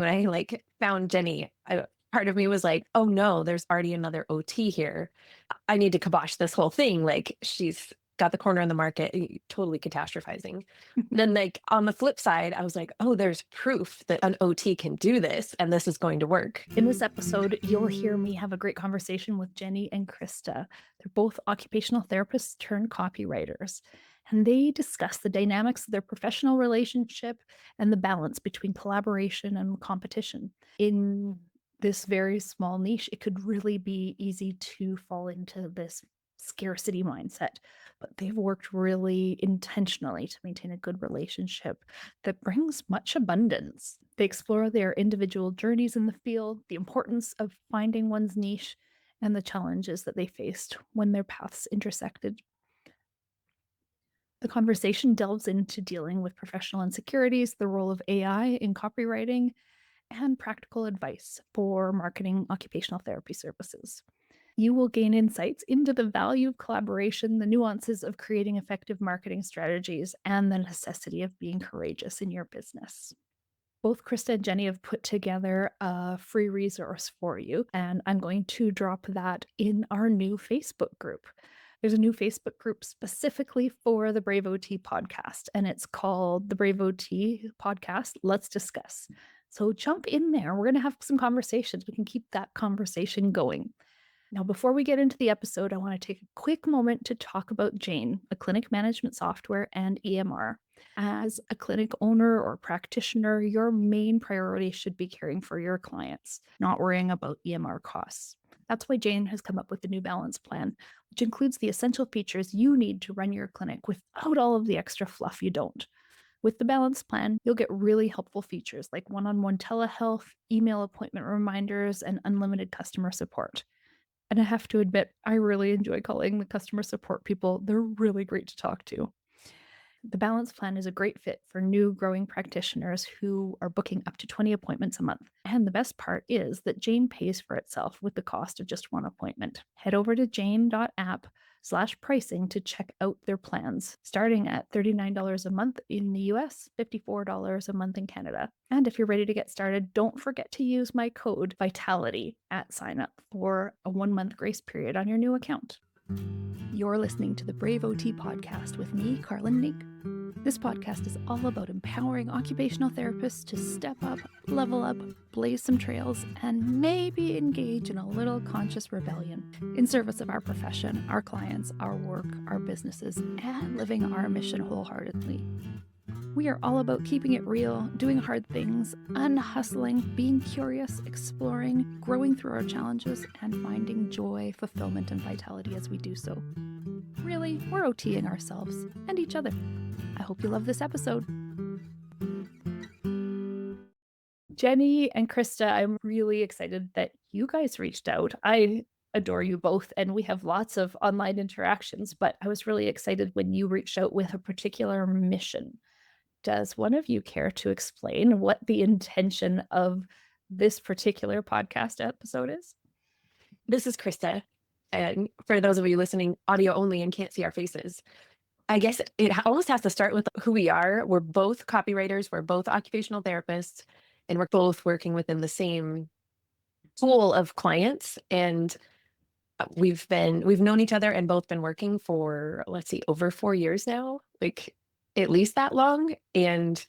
When I found Jenny, part of me was like, oh no, there's already another OT here. I need to kibosh this whole thing. Like she's got the corner on the market, totally catastrophizing. Then on the flip side, I was like, oh, there's proof that an OT can do this and this is going to work. In this episode, you'll hear me have a great conversation with Jenny and Krista. They're both occupational therapists turned copywriters, and they discuss the dynamics of their professional relationship and the balance between collaboration and competition. In this very small niche, it could really be easy to fall into this scarcity mindset, but they've worked really intentionally to maintain a good relationship that brings much abundance. They explore their individual journeys in the field, the importance of finding one's niche, and the challenges that they faced when their paths intersected. The conversation delves into dealing with professional insecurities, the role of AI in copywriting, and practical advice for marketing occupational therapy services. You will gain insights into the value of collaboration, the nuances of creating effective marketing strategies, and the necessity of being courageous in your business. Both Krista and Jenny have put together a free resource for you, and I'm going to drop that in our new Facebook group. There's a new Facebook group specifically for the Brave OT podcast, and it's called the Brave OT Podcast Let's Discuss. So jump in there. We're going to have some conversations. We can keep that conversation going. Now, before we get into the episode, I want to take a quick moment to talk about Jane, a clinic management software and EMR. As a clinic owner or practitioner, your main priority should be caring for your clients, not worrying about EMR costs. That's why Jane has come up with the New Balance plan, which includes the essential features you need to run your clinic without all of the extra fluff you don't. With the Balance plan, you'll get really helpful features like one-on-one telehealth, email appointment reminders, and unlimited customer support. And I have to admit, I really enjoy calling the customer support people. They're really great to talk to. The Balance Plan is a great fit for new growing practitioners who are booking up to 20 appointments a month. And the best part is that Jane pays for itself with the cost of just one appointment. Head over to jane.app/pricing to check out their plans, starting at $39 a month in the US, $54 a month in Canada. And if you're ready to get started, don't forget to use my code VITALITY at sign up for a 1-month grace period on your new account. You're listening to the Brave OT podcast with me, Carlin Neek. This podcast is all about empowering occupational therapists to step up, level up, blaze some trails, and maybe engage in a little conscious rebellion in service of our profession, our clients, our work, our businesses, and living our mission wholeheartedly. We are all about keeping it real, doing hard things, unhustling, being curious, exploring, growing through our challenges, and finding joy, fulfillment, and vitality as we do so. Really, we're OTing ourselves and each other. I hope you love this episode. Jenny and Krista, I'm really excited that you guys reached out. I adore you both, and we have lots of online interactions, but I was really excited when you reached out with a particular mission. Does one of you care to explain what the intention of this particular podcast episode is? This is Krista. And for those of you listening audio only and can't see our faces, I guess it almost has to start with who we are. We're both copywriters, we're both occupational therapists, and we're both working within the same pool of clients. And we've known each other and both been working for, let's see, over 4 years now, like at least that long. And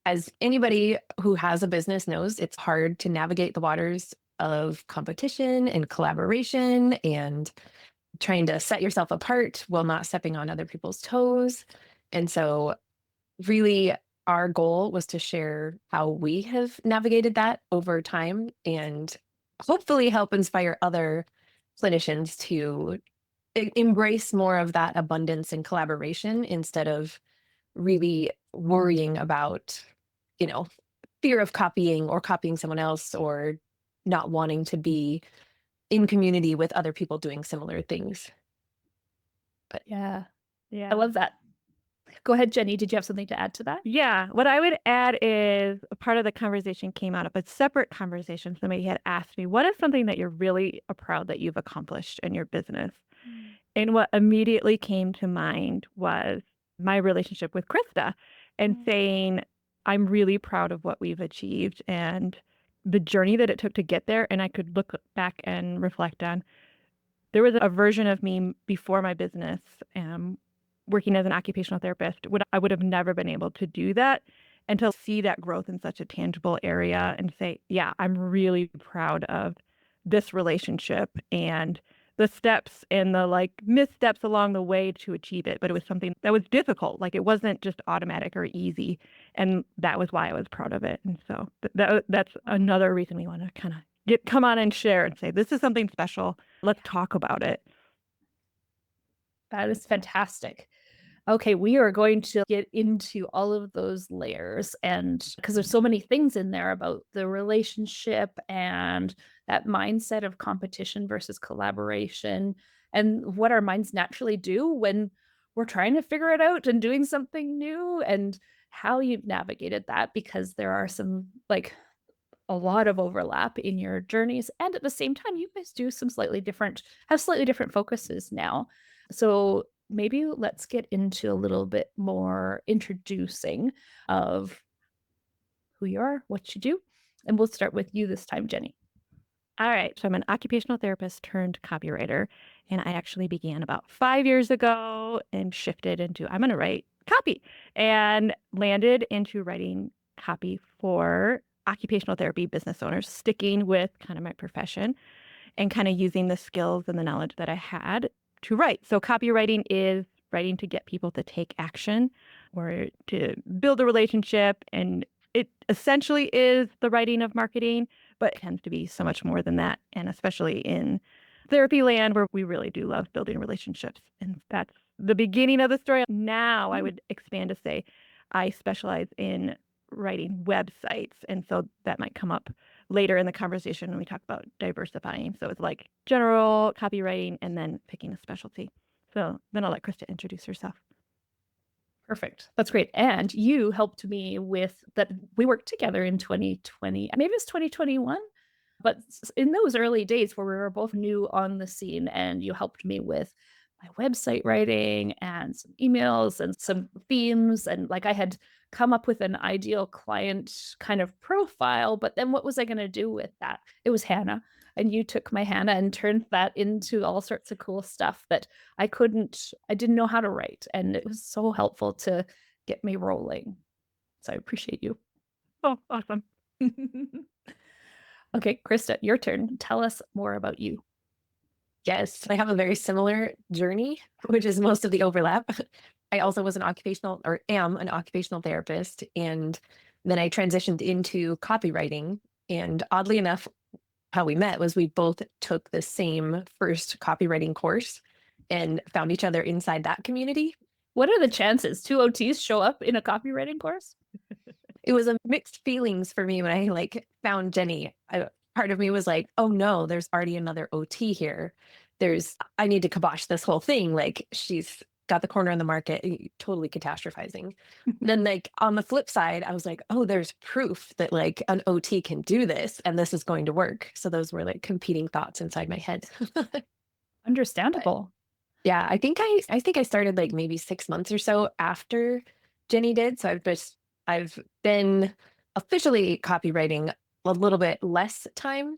as anybody who has a business knows, it's hard to navigate the waters of competition and collaboration and trying to set yourself apart while not stepping on other people's toes. And so really our goal was to share how we have navigated that over time and hopefully help inspire other clinicians to embrace more of that abundance and collaboration instead of really worrying about, fear of copying or copying someone else or not wanting to be in community with other people doing similar things. But Yeah. I love that. Go ahead, Jenny. Did you have something to add to that? Yeah. What I would add is a part of the conversation came out of a separate conversation. Somebody had asked me, what is something that you're really proud that you've accomplished in your business? And what immediately came to mind was my relationship with Krista and saying, I'm really proud of what we've achieved and the journey that it took to get there. And I could look back and reflect on there was a version of me before my business, working as an occupational therapist, I would have never been able to do that, and to see that growth in such a tangible area and say, yeah, I'm really proud of this relationship and the steps and the like missteps along the way to achieve it. But it was something that was difficult. Like it wasn't just automatic or easy. And that was why I was proud of it. And so that's another reason we want to kind of come on and share and say, this is something special. Let's talk about it. That is fantastic. Okay, we are going to get into all of those layers, and because there's so many things in there about the relationship and that mindset of competition versus collaboration, and what our minds naturally do when we're trying to figure it out and doing something new, and how you've navigated that, because there are some like a lot of overlap in your journeys, and at the same time you guys do some have slightly different focuses now. So maybe let's get into a little bit more introducing of who you are, what you do, and we'll start with you this time, Jenny. All right. So I'm an occupational therapist turned copywriter. And I actually began about 5 years ago and shifted into I'm going to write copy and landed into writing copy for occupational therapy business owners, sticking with kind of my profession and kind of using the skills and the knowledge that I had to write. So copywriting is writing to get people to take action or to build a relationship. And it essentially is the writing of marketing, but it tends to be so much more than that. And especially in therapy land where we really do love building relationships. And that's the beginning of the story. Now I would expand to say I specialize in writing websites. And so that might come up later in the conversation when we talk about diversifying. So it's like general copywriting and then picking a specialty. So then I'll let Krista introduce herself. Perfect. That's great. And you helped me with that. We worked together in 2020, maybe it's 2021, but in those early days where we were both new on the scene, and you helped me with my website writing and some emails and some themes. And like I had come up with an ideal client kind of profile, but then what was I going to do with that? It was Hannah. And you took my Hannah and turned that into all sorts of cool stuff that I didn't know how to write. And it was so helpful to get me rolling. So I appreciate you. Oh, awesome. Okay, Krista, your turn. Tell us more about you. Yes, I have a very similar journey, which is most of the overlap. I also was am an occupational therapist, and then I transitioned into copywriting. And oddly enough, how we met was we both took the same first copywriting course and found each other inside that community. What are the chances 2 OTs show up in a copywriting course? It was a mixed feelings for me when I found Jenny. Part of me was like, oh no, there's already another OT here. I need to kibosh this whole thing. Like she's got the corner on the market, totally catastrophizing. Then on the flip side, I was like, oh, there's proof that an OT can do this and this is going to work. So those were competing thoughts inside my head. Understandable. Yeah, I think I started maybe 6 months or so after Jenny did. So I've been officially copywriting a little bit less time,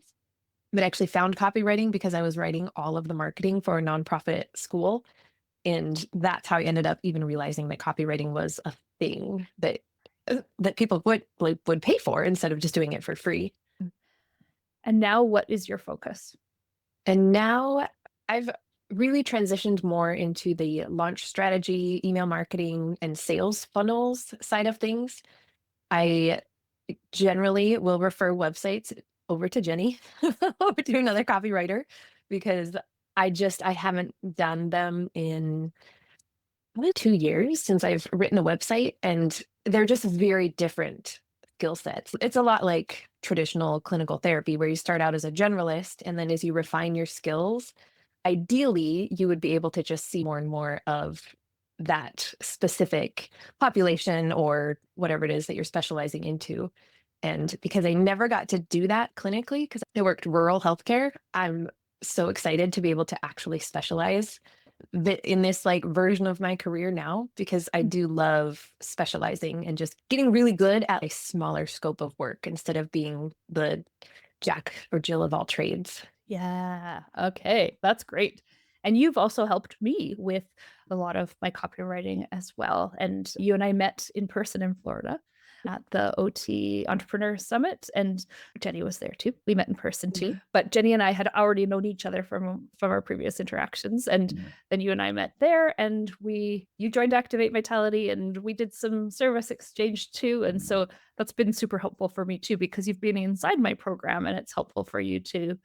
but actually found copywriting because I was writing all of the marketing for a nonprofit school. And that's how I ended up even realizing that copywriting was a thing that people would pay for instead of just doing it for free. And now what is your focus? And now I've really transitioned more into the launch strategy, email marketing, and sales funnels side of things. I generally will refer websites over to Jenny, over to another copywriter, because I haven't done them in probably 2 years since I've written a website, and they're just very different skill sets. It's a lot like traditional clinical therapy where you start out as a generalist, and then as you refine your skills, ideally you would be able to just see more and more of that specific population or whatever it is that you're specializing into. And because I never got to do that clinically, because I worked rural healthcare, I'm so excited to be able to actually specialize in this like version of my career now, because I do love specializing and just getting really good at a smaller scope of work instead of being the Jack or Jill of all trades. Yeah. Okay. That's great. And you've also helped me with a lot of my copywriting as well. And you and I met in person in Florida at the OT Entrepreneur Summit, and Jenny was there too. We met in person too. But Jenny and I had already known each other from our previous interactions, and then you and I met there, and you joined Activate Vitality, and we did some service exchange too. And so that's been super helpful for me too, because you've been inside my program, and it's helpful for you to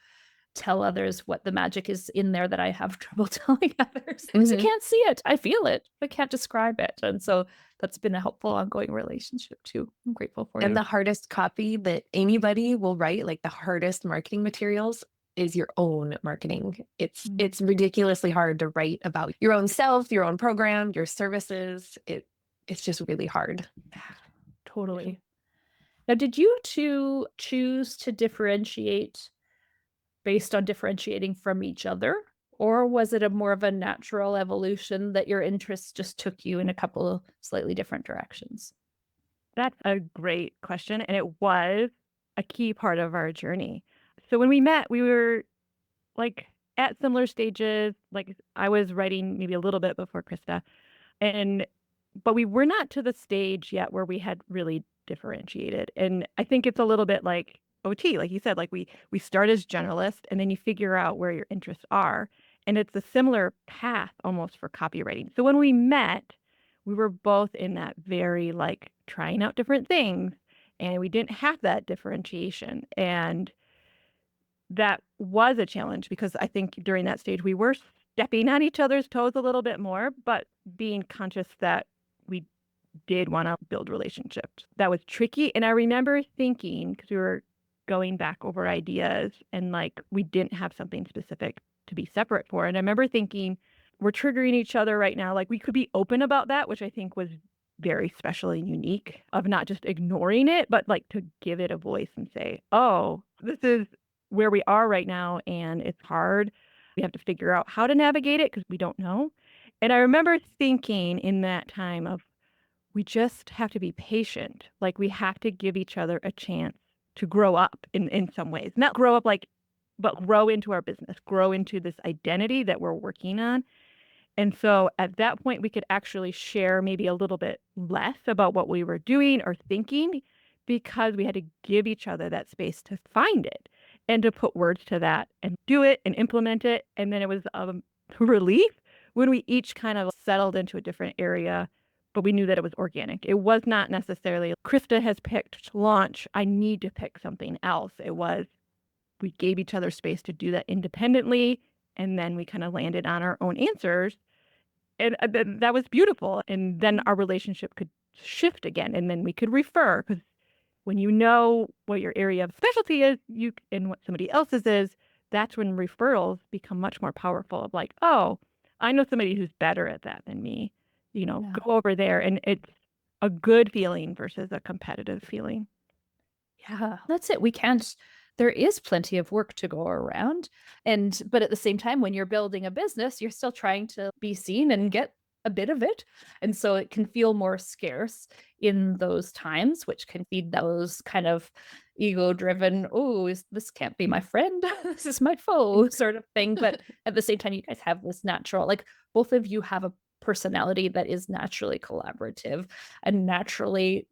tell others what the magic is in there that I have trouble telling others. Because I can't see it. I feel it, but can't describe it. And so that's been a helpful ongoing relationship too. I'm grateful for you. And the hardest copy that anybody will write, like the hardest marketing materials, is your own marketing. It's ridiculously hard to write about your own self, your own program, your services. It's just really hard. Totally. Now, did you two choose to differentiate based on differentiating from each other? Or was it a more of a natural evolution that your interests just took you in a couple of slightly different directions? That's a great question. And it was a key part of our journey. So when we met, we were like at similar stages. Like I was writing maybe a little bit before Krista. But we were not to the stage yet where we had really differentiated. And I think it's a little bit like OT, like you said, like we start as generalists and then you figure out where your interests are. And it's a similar path almost for copywriting. So when we met, we were both in that very like trying out different things, and we didn't have that differentiation. And that was a challenge because I think during that stage we were stepping on each other's toes a little bit more, but being conscious that we did want to build relationships. That was tricky. And I remember thinking, because we were going back over ideas and like we didn't have something specific to be separate for. And I remember thinking, we're triggering each other right now. Like we could be open about that, which I think was very special and unique, of not just ignoring it, but like to give it a voice and say, oh, this is where we are right now. And it's hard. We have to figure out how to navigate it because we don't know. And I remember thinking in that time of, we just have to be patient. Like we have to give each other a chance to grow up in some ways. Not grow up like, but grow into our business, grow into this identity that we're working on. And so at that point, we could actually share maybe a little bit less about what we were doing or thinking, because we had to give each other that space to find it and to put words to that and do it and implement it. And then it was a relief when we each kind of settled into a different area, but we knew that it was organic. It was not necessarily, Krista has picked launch, I need to pick something else. It was, we gave each other space to do that independently. And then we kind of landed on our own answers. And that was beautiful. And then our relationship could shift again. And then we could refer, because when you know what your area of specialty is, and what somebody else's is, that's when referrals become much more powerful of like, oh, I know somebody who's better at that than me, go over there. And it's a good feeling versus a competitive feeling. Yeah, that's it. There is plenty of work to go around. But at the same time, when you're building a business, you're still trying to be seen and get a bit of it. And so it can feel more scarce in those times, which can feed those kind of ego-driven, oh, this can't be my friend, this is my foe sort of thing. But at the same time, you guys have this natural, like both of you have a personality that is naturally collaborative and naturally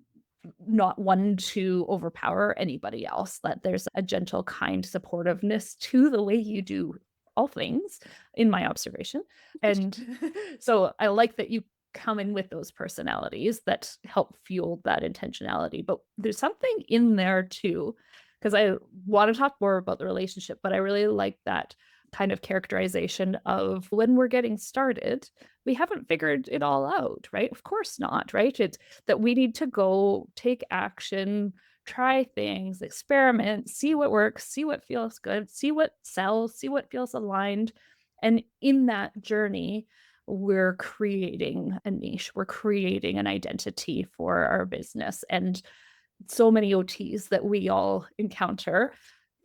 not one to overpower anybody else, that there's a gentle, kind supportiveness to the way you do all things, in my observation. And so I like that you come in with those personalities that help fuel that intentionality. But there's something in there too, because I want to talk more about the relationship, but I really like that kind of characterization of when we're getting started, we haven't figured it all out, right? Of course not, right? It's that we need to go take action, try things, experiment, see what works, see what feels good, see what sells, see what feels aligned. And in that journey, we're creating a niche, we're creating an identity for our business. And so many OTs that we all encounter,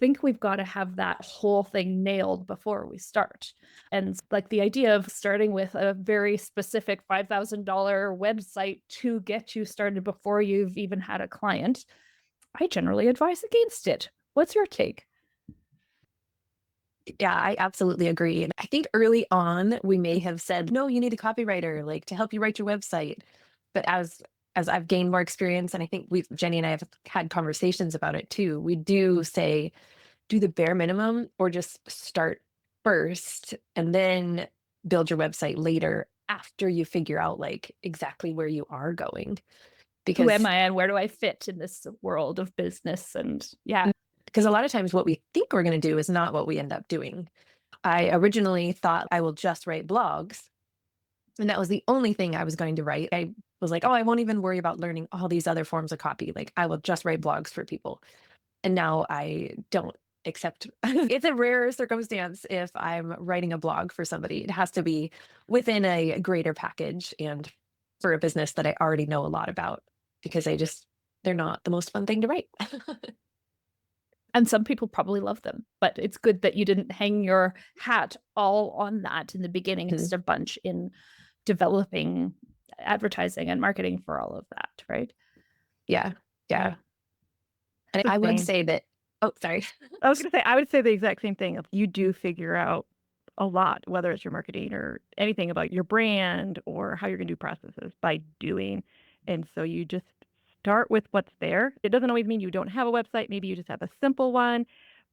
think we've got to have that whole thing nailed before we start. And like the idea of starting with a very specific $5,000 website to get you started before you've even had a client, I generally advise against it. What's your take? Yeah, I absolutely agree. And I think early on we may have said, no, you need a copywriter like to help you write your website. But as I've gained more experience, and I think Jenny and I have had conversations about it too, we do say do the bare minimum or just start first and then build your website later after you figure out like exactly where you are going. Who am Because I and where do I fit in this world of business? And yeah, because a lot of times what we think we're going to do is not what we end up doing. I originally thought I will just write blogs, and that was the only thing I was going to write. I was like, oh, I won't even worry about learning all these other forms of copy. Like, I will just write blogs for people. And now I don't accept it's a rare circumstance if I'm writing a blog for somebody. It has to be within a greater package and for a business that I already know a lot about because they're not the most fun thing to write. and some people probably love them, but it's good that you didn't hang your hat all on that in the beginning. It's a bunch in developing advertising and marketing for all of that, right? Yeah. Yeah. And The I would same. say that, oh, sorry. I was going to say, I would say the exact same thing. You do figure out a lot, whether it's your marketing or anything about your brand or how you're going to do processes by doing. And so you just start with what's there. It doesn't always mean you don't have a website. Maybe you just have a simple one,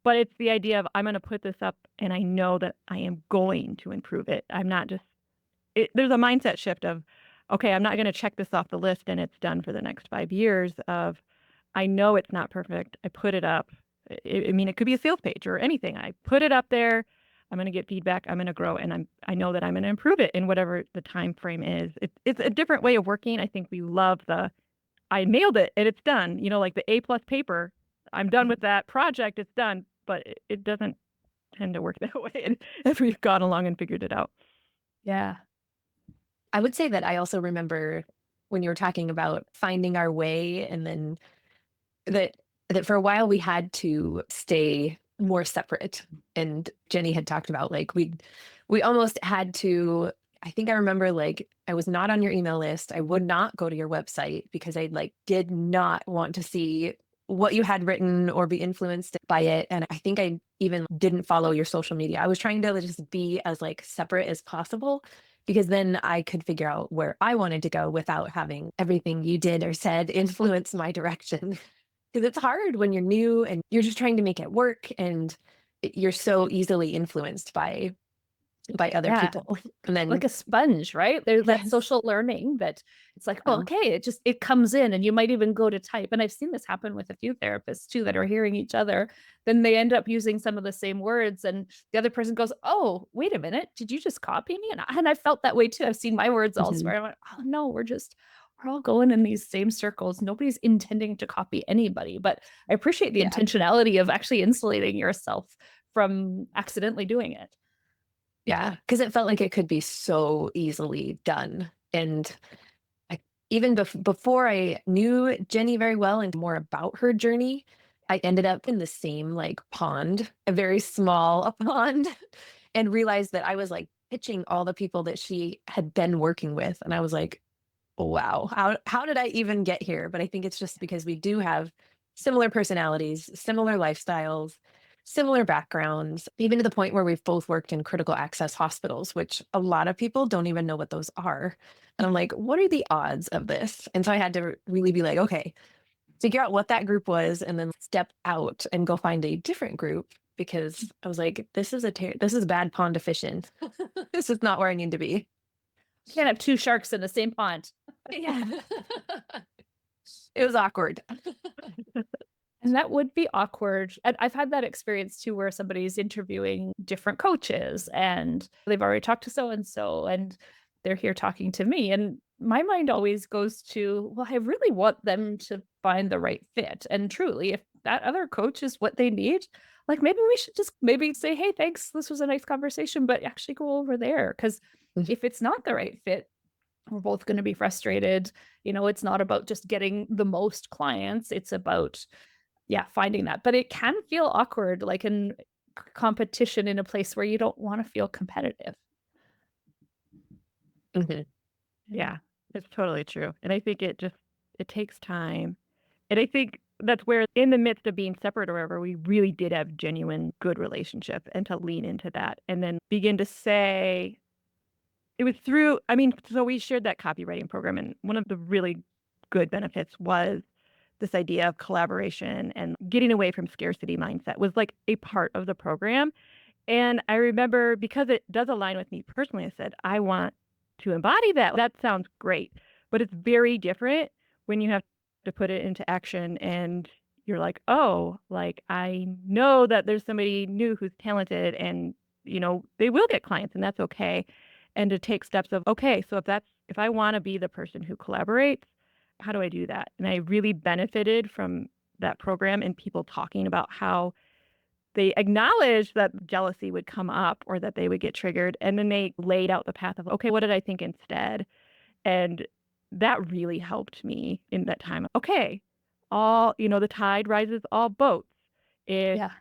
but it's the idea of I'm going to put this up and I know that I am going to improve it. I'm not just, there's a mindset shift of, okay, I'm not going to check this off the list and it's done for the next 5 years of, I know it's not perfect. I put it up. I mean, it could be a sales page or anything. I put it up there. I'm going to get feedback. I'm going to grow, and I know that I'm going to improve it in whatever the time frame is. It's a different way of working. I think we love I nailed it and it's done. You know, like the A+ paper. I'm done with that project. It's done, but it doesn't tend to work that way as we've gone along and figured it out. Yeah. I would say that I also remember when you were talking about finding our way and then that for a while we had to stay more separate. And Jenny had talked about like we almost had to, I think I remember like I was not on your email list. I would not go to your website because I like did not want to see what you had written or be influenced by it. And I think I even didn't follow your social media. I was trying to just be as like separate as possible because then I could figure out where I wanted to go without having everything you did or said influence my direction. Because it's hard when you're new and you're just trying to make it work and you're so easily influenced by other Yeah. people. And then Like a sponge, right? There's that yes. social learning that it's like, oh, okay, it comes in and you might even go to type. And I've seen this happen with a few therapists too that are hearing each other. Then they end up using some of the same words and the other person goes, oh, wait a minute, did you just copy me? And I felt that way too. I've seen my words elsewhere. I went, oh no, we're all going in these same circles. Nobody's intending to copy anybody, but I appreciate the Yeah. intentionality of actually insulating yourself from accidentally doing it. Yeah, because it felt like it could be so easily done. And even before I knew Jenny very well and more about her journey, I ended up in the same like pond, a very small pond, and realized that I was like pitching all the people that she had been working with. And I was like, wow, how did I even get here? But I think it's just because we do have similar personalities, similar lifestyles, similar backgrounds, even to the point where we've both worked in critical access hospitals, which a lot of people don't even know what those are. And I'm like, what are the odds of this? And so I had to really be like, okay, figure out what that group was and then step out and go find a different group because I was like, this is bad pond fishing. This is not where I need to be. Can't have two sharks in the same pond. Yeah. It was awkward. And that would be awkward. And I've had that experience too, where somebody's interviewing different coaches and they've already talked to so and so, and they're here talking to me. And my mind always goes to, well, I really want them to find the right fit. And truly, if that other coach is what they need, like maybe we should just maybe say, hey, thanks. This was a nice conversation, but actually go over there. Because if it's not the right fit, we're both going to be frustrated. You know, it's not about just getting the most clients. It's about yeah, finding that. But it can feel awkward, like in competition in a place where you don't want to feel competitive. Mhm. Yeah, it's totally true. And I think it takes time. And I think that's where in the midst of being separate or whatever, we really did have genuine good relationship and to lean into that and then begin to say it was through so we shared that copywriting program and one of the really good benefits was this idea of collaboration and getting away from scarcity mindset was like a part of the program. And I remember because it does align with me personally, I said, I want to embody that. That sounds great. But it's very different when you have to put it into action and you're like, oh, like I know that there's somebody new who's talented and, they will get clients and that's okay. And to take steps of, okay, so if I want to be the person who collaborates, how do I do that? And I really benefited from that program and people talking about how they acknowledged that jealousy would come up or that they would get triggered. And then they laid out the path of, okay, what did I think instead? And that really helped me in that time. Okay, the tide rises all boats. If Yeah.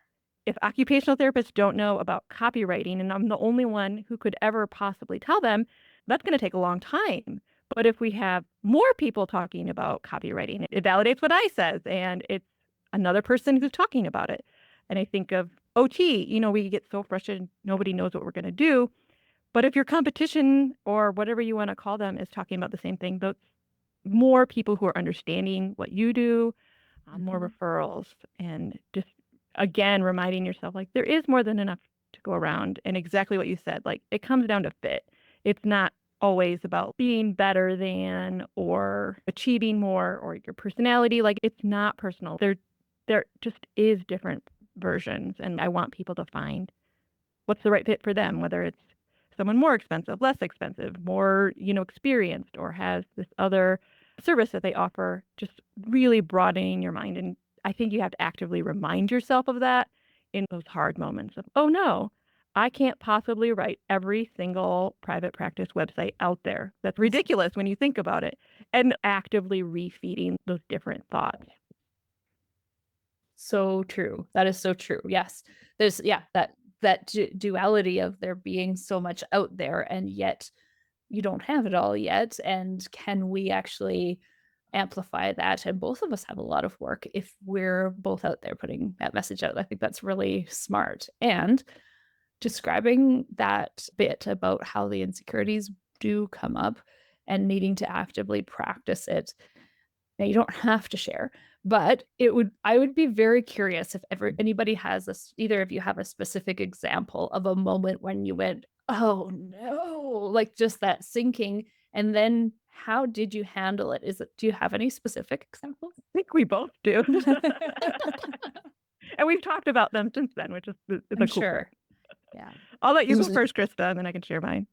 if occupational therapists don't know about copywriting and I'm the only one who could ever possibly tell them, that's going to take a long time. But if we have more people talking about copywriting, it validates what I says and it's another person who's talking about it. And I think of OT, we get so frustrated, nobody knows what we're going to do. But if your competition or whatever you want to call them is talking about the same thing, those more people who are understanding what you do, more referrals, and just again reminding yourself like there is more than enough to go around. And exactly what you said, like it comes down to fit. It's not always about being better than or achieving more or your personality. Like it's not personal. There just is different versions, and I want people to find what's the right fit for them, whether it's someone more expensive, less expensive, more, experienced, or has this other service that they offer, just really broadening your mind. And I think you have to actively remind yourself of that in those hard moments of, oh no, I can't possibly write every single private practice website out there. That's ridiculous when you think about it. And actively refeeding those different thoughts. So true. That is so true. Yes. There's that duality of there being so much out there and yet you don't have it all yet. And can we actually amplify that? And both of us have a lot of work if we're both out there putting that message out. I think that's really smart. And describing that bit about how the insecurities do come up and needing to actively practice it. Now you don't have to share, but I would be very curious if ever anybody has this, either of you have a specific example of a moment when you went, oh no, like just that sinking. And then how did you handle it? Do you have any specific examples? I think we both do. And we've talked about them since then, which is the I'm cool sure. part. Yeah. I'll let you go first, Krista, and then I can share mine.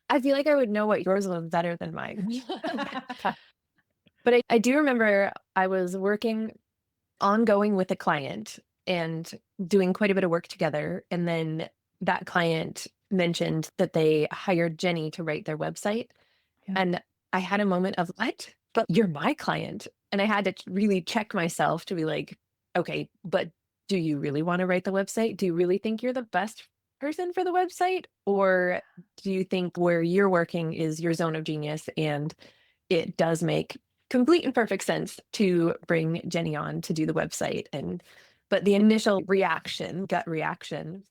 I feel like I would know what yours was better than mine. But I do remember I was working ongoing with a client and doing quite a bit of work together. And then that client mentioned that they hired Jenny to write their website. Yeah. And I had a moment of, what? But you're my client. And I had to really check myself to be like, okay, but do you really want to write the website? Do you really think you're the best person for the website? Or do you think where you're working is your zone of genius and it does make complete and perfect sense to bring Jenny on to do the website? But the initial reaction, gut reaction,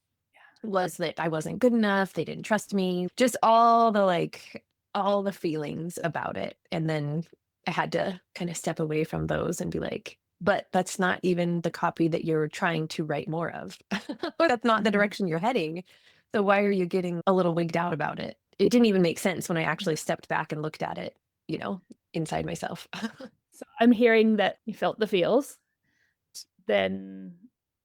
was that I wasn't good enough. They didn't trust me. Just all the feelings about it. And then I had to kind of step away from those and be like, but that's not even the copy that you're trying to write more of. Or that's not the direction you're heading. So why are you getting a little wigged out about it? It didn't even make sense when I actually stepped back and looked at it, inside myself. So I'm hearing that you felt the feels, then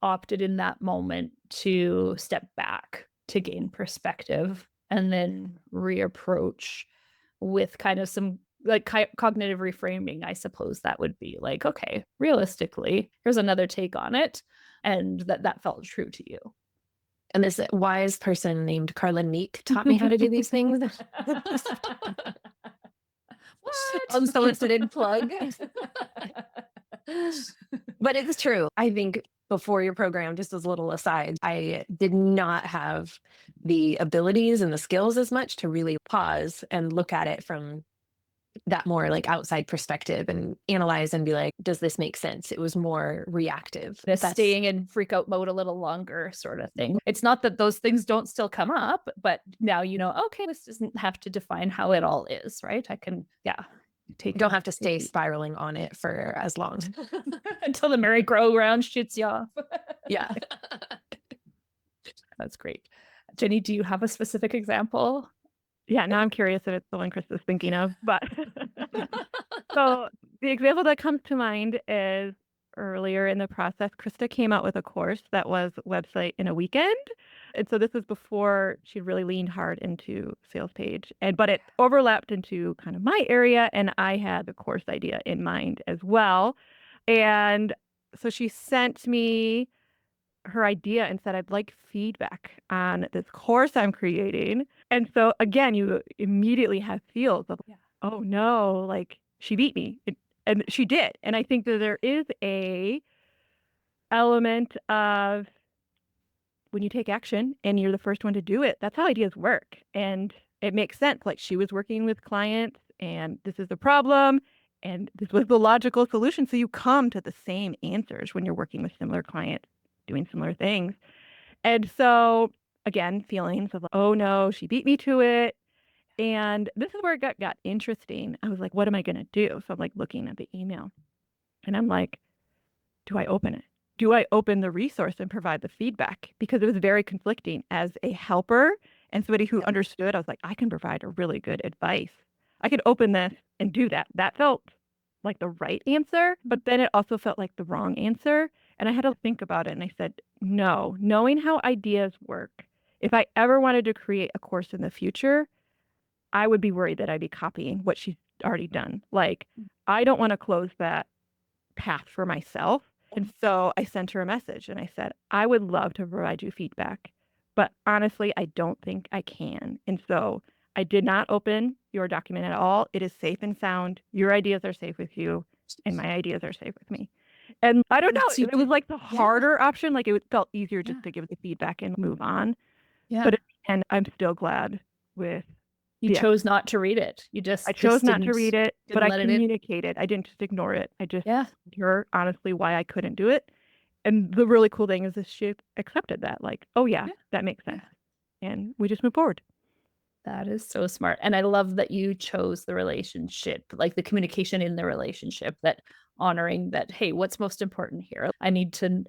opted in that moment to step back to gain perspective and then reapproach with kind of some like cognitive reframing. I suppose that would be like, okay, realistically, here's another take on it. And that felt true to you. And this wise person named Carlin Meek taught me how to do these things. What? Unsolicited plug. But it's true. I think before your program, just as a little aside, I did not have the abilities and the skills as much to really pause and look at it from that more like outside perspective and analyze and be like, does this make sense? It was more reactive. Staying in freak out mode a little longer sort of thing. It's not that those things don't still come up, but now okay, this doesn't have to define how it all is, right? I can, don't have to stay spiraling on it for as long. until the merry-go-round shoots you off. Yeah. That's great. Jenny, do you have a specific example? Yeah, now I'm curious if it's the one Chris is thinking of, but so the example that comes to mind is earlier in the process, Krista came out with a course that was website in a weekend. And so this was before she really leaned hard into sales page, but it overlapped into kind of my area, and I had the course idea in mind as well. And so she sent me her idea and said, I'd like feedback on this course I'm creating. And so again, you immediately have feels of, oh no, like she beat me. And she did. And I think that there is a element of when you take action and you're the first one to do it, that's how ideas work. And it makes sense. Like she was working with clients and this is the problem and this was the logical solution. So you come to the same answers when you're working with similar clients doing similar things. And so again, feelings of, oh no, she beat me to it. And this is where it got interesting. I was like, what am I going to do? So I'm like looking at the email and I'm like, do I open it? Do I open the resource and provide the feedback? Because it was very conflicting as a helper and somebody who understood. I was like, I can provide a really good advice. I could open this and do that. That felt like the right answer, but then it also felt like the wrong answer. And I had to think about it. And I said, no, knowing how ideas work, if I ever wanted to create a course in the future, I would be worried that I'd be copying what she's already done. Like, I don't want to close that path for myself. And so I sent her a message and I said, I would love to provide you feedback, but honestly, I don't think I can. And so I did not open your document at all. It is safe and sound. Your ideas are safe with you and my ideas are safe with me. And I don't know, it was like the harder option. Like it felt easier just to give the feedback and move on. Yeah. But and I'm still glad with you chose not to read it. I chose not to read it, but I communicated. I didn't just ignore it. I just told her honestly why I couldn't do it. And the really cool thing is that she accepted that. Like, oh yeah, that makes sense. And we just moved forward. That is so smart. And I love that you chose the relationship, like the communication in the relationship, that honoring that, hey, what's most important here? I need to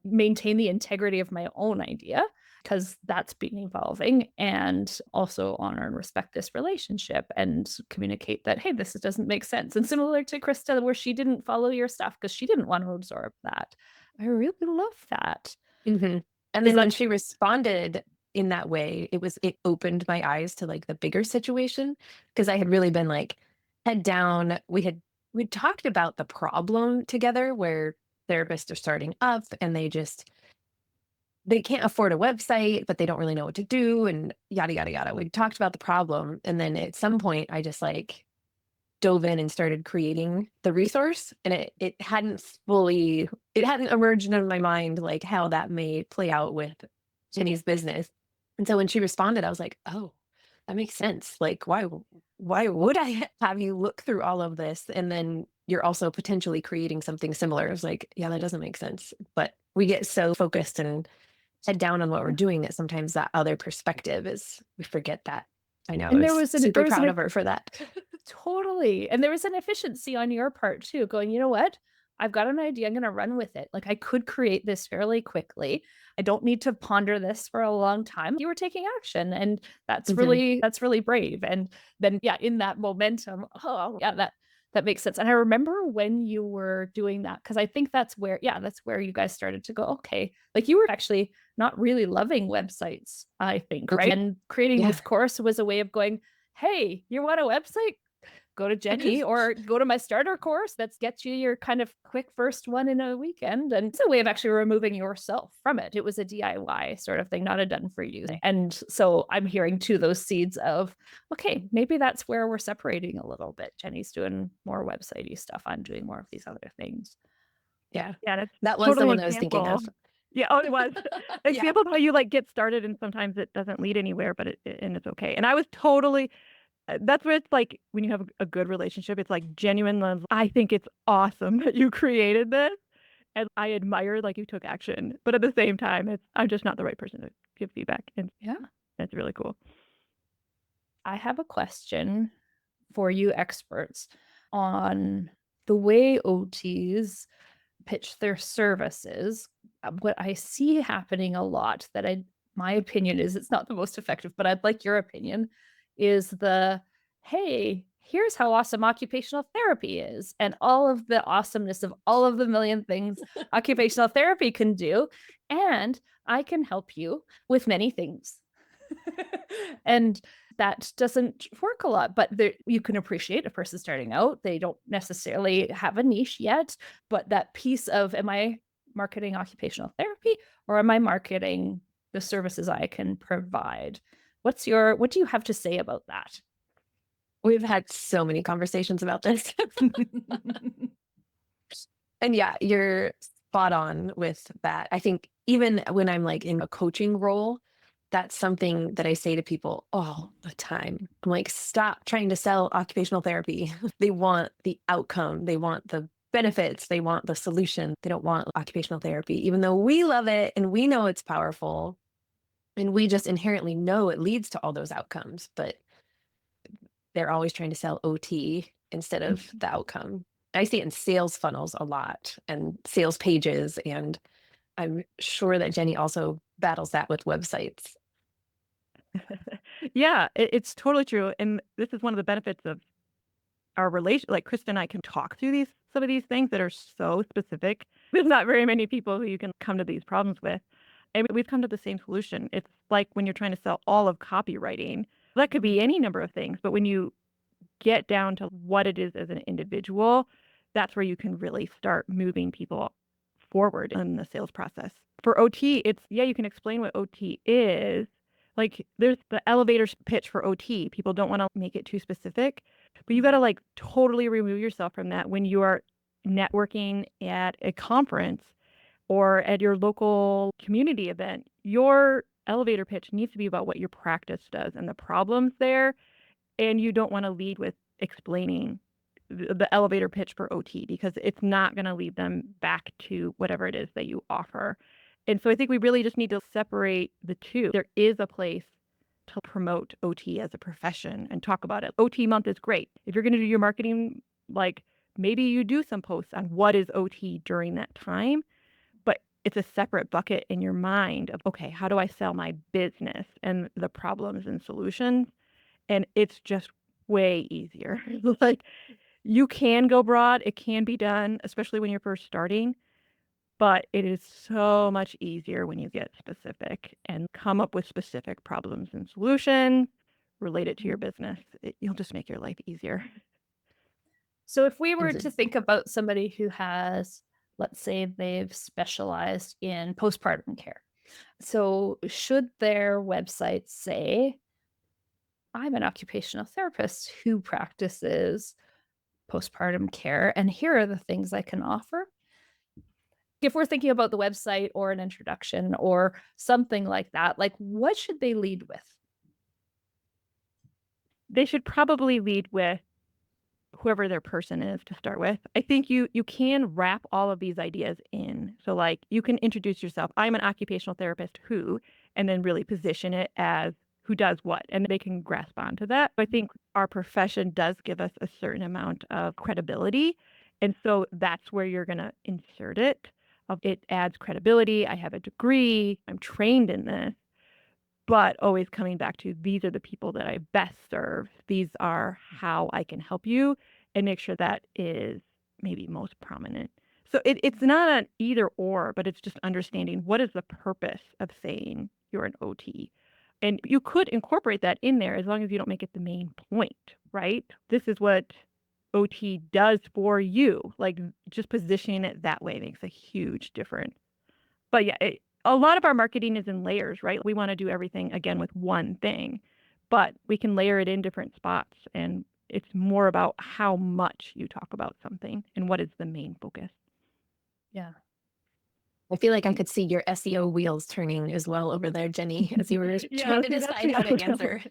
maintain the integrity of my own idea because that's been evolving, and also honor and respect this relationship and communicate that, hey, this doesn't make sense. And similar to Krista, where she didn't follow your stuff because she didn't want to absorb that. I really love that. Mm-hmm. And then when she responded in that way, it opened my eyes to like the bigger situation, because I had really been like head down. We'd talked about the problem together where therapists are starting up and they can't afford a website, but they don't really know what to do and yada, yada, yada. We talked about the problem. And then at some point I just like dove in and started creating the resource, and it hadn't emerged in my mind like how that may play out with Jenny's business. And so when she responded, I was like, oh, that makes sense. Like, why would I have you look through all of this? And then you're also potentially creating something similar. I was like, yeah, that doesn't make sense. But we get so focused and head down on what we're doing that sometimes that other perspective we forget that. I know. And super proud of her for that. Totally. And there was an efficiency on your part too, going, you know what? I've got an idea. I'm going to run with it. Like I could create this fairly quickly. I don't need to ponder this for a long time. You were taking action, and that's really brave. And then, in that momentum, that makes sense. And I remember when you were doing that, because I think that's where you guys started to go, okay, like you were actually not really loving websites, I think, right? And creating this course was a way of going, hey, you want a website? go to Jenny or go to my starter course. That gets you your kind of quick first one in a weekend. And it's a way of actually removing yourself from it. It was a DIY sort of thing, not a done for you thing. And so I'm hearing too those seeds of, okay, maybe that's where we're separating a little bit. Jenny's doing more website-y stuff. I'm doing more of these other things. Yeah. Yeah, that's That was the totally one I was thinking of. example. Yeah, oh, it was. Yeah. Example of how you like get started and sometimes it doesn't lead anywhere, but and it's okay. And I was totally, that's where it's like when you have a good relationship, it's like genuine love. I think it's awesome that you created this. And I admire like you took action. But at the same time, I'm just not the right person to give feedback. And Yeah. that's really cool. I have a question for you experts on the way OTs pitch their services. What I see happening a lot that my opinion is it's not the most effective, but I'd like your opinion, is hey, here's how awesome occupational therapy is and all of the awesomeness of all of the million things occupational therapy can do. And I can help you with many things. And that doesn't work a lot, but you can appreciate a person starting out. They don't necessarily have a niche yet, but that piece of, am I marketing occupational therapy or am I marketing the services I can provide? What do you have to say about that? We've had so many conversations about this. And yeah, you're spot on with that. I think even when I'm like in a coaching role, that's something that I say to people all the time. I'm like, stop trying to sell occupational therapy. They want the outcome, they want the benefits, they want the solution. They don't want occupational therapy, even though we love it and we know it's powerful. And we just inherently know it leads to all those outcomes, but they're always trying to sell OT instead of the outcome. I see it in sales funnels a lot and sales pages, and I'm sure that Jenny also battles that with websites. Yeah, it's totally true. And this is one of the benefits of our relation. Like Krista and I can talk through some of these things that are so specific. There's not very many people who you can come to these problems with. And we've come to the same solution. It's like when you're trying to sell all of copywriting, that could be any number of things. But when you get down to what it is as an individual, that's where you can really start moving people forward in the sales process. For OT, you can explain what OT is. Like there's the elevator pitch for OT. People don't want to make it too specific, but you got to like totally remove yourself from that when you are networking at a conference or at your local community event. Your elevator pitch needs to be about what your practice does and the problems there. And you don't want to lead with explaining the elevator pitch for OT because it's not going to lead them back to whatever it is that you offer. And so I think we really just need to separate the two. There is a place to promote OT as a profession and talk about it. OT month is great. If you're going to do your marketing, like maybe you do some posts on what is OT during that time, but it's a separate bucket in your mind of, okay, how do I sell my business and the problems and solutions? And it's just way easier. Like you can go broad, it can be done, especially when you're first starting, but it is so much easier when you get specific and come up with specific problems and solutions related to your business. You'll just make your life easier. So if we were to think about somebody who has, let's say they've specialized in postpartum care. So should their website say, I'm an occupational therapist who practices postpartum care, and here are the things I can offer? If we're thinking about the website or an introduction or something like that, like what should they lead with? They should probably lead with whoever their person is to start with. I think you can wrap all of these ideas in. So like you can introduce yourself, I'm an occupational therapist who, and then really position it as who does what, and they can grasp onto that. I think our profession does give us a certain amount of credibility. And so that's where you're going to insert it. It adds credibility. I have a degree. I'm trained in this. But always coming back to these are the people that I best serve. These are how I can help you and make sure that is maybe most prominent. So it's not an either or, but it's just understanding what is the purpose of saying you're an OT. And you could incorporate that in there as long as you don't make it the main point, right? This is what OT does for you. Like just positioning it that way makes a huge difference. But yeah, a lot of our marketing is in layers, right? We want to do everything again with one thing, but we can layer it in different spots. And it's more about how much you talk about something and what is the main focus. Yeah. I feel like I could see your SEO wheels turning as well over there, Jenny, as you were trying to see, that's decide the how to outcome. answer.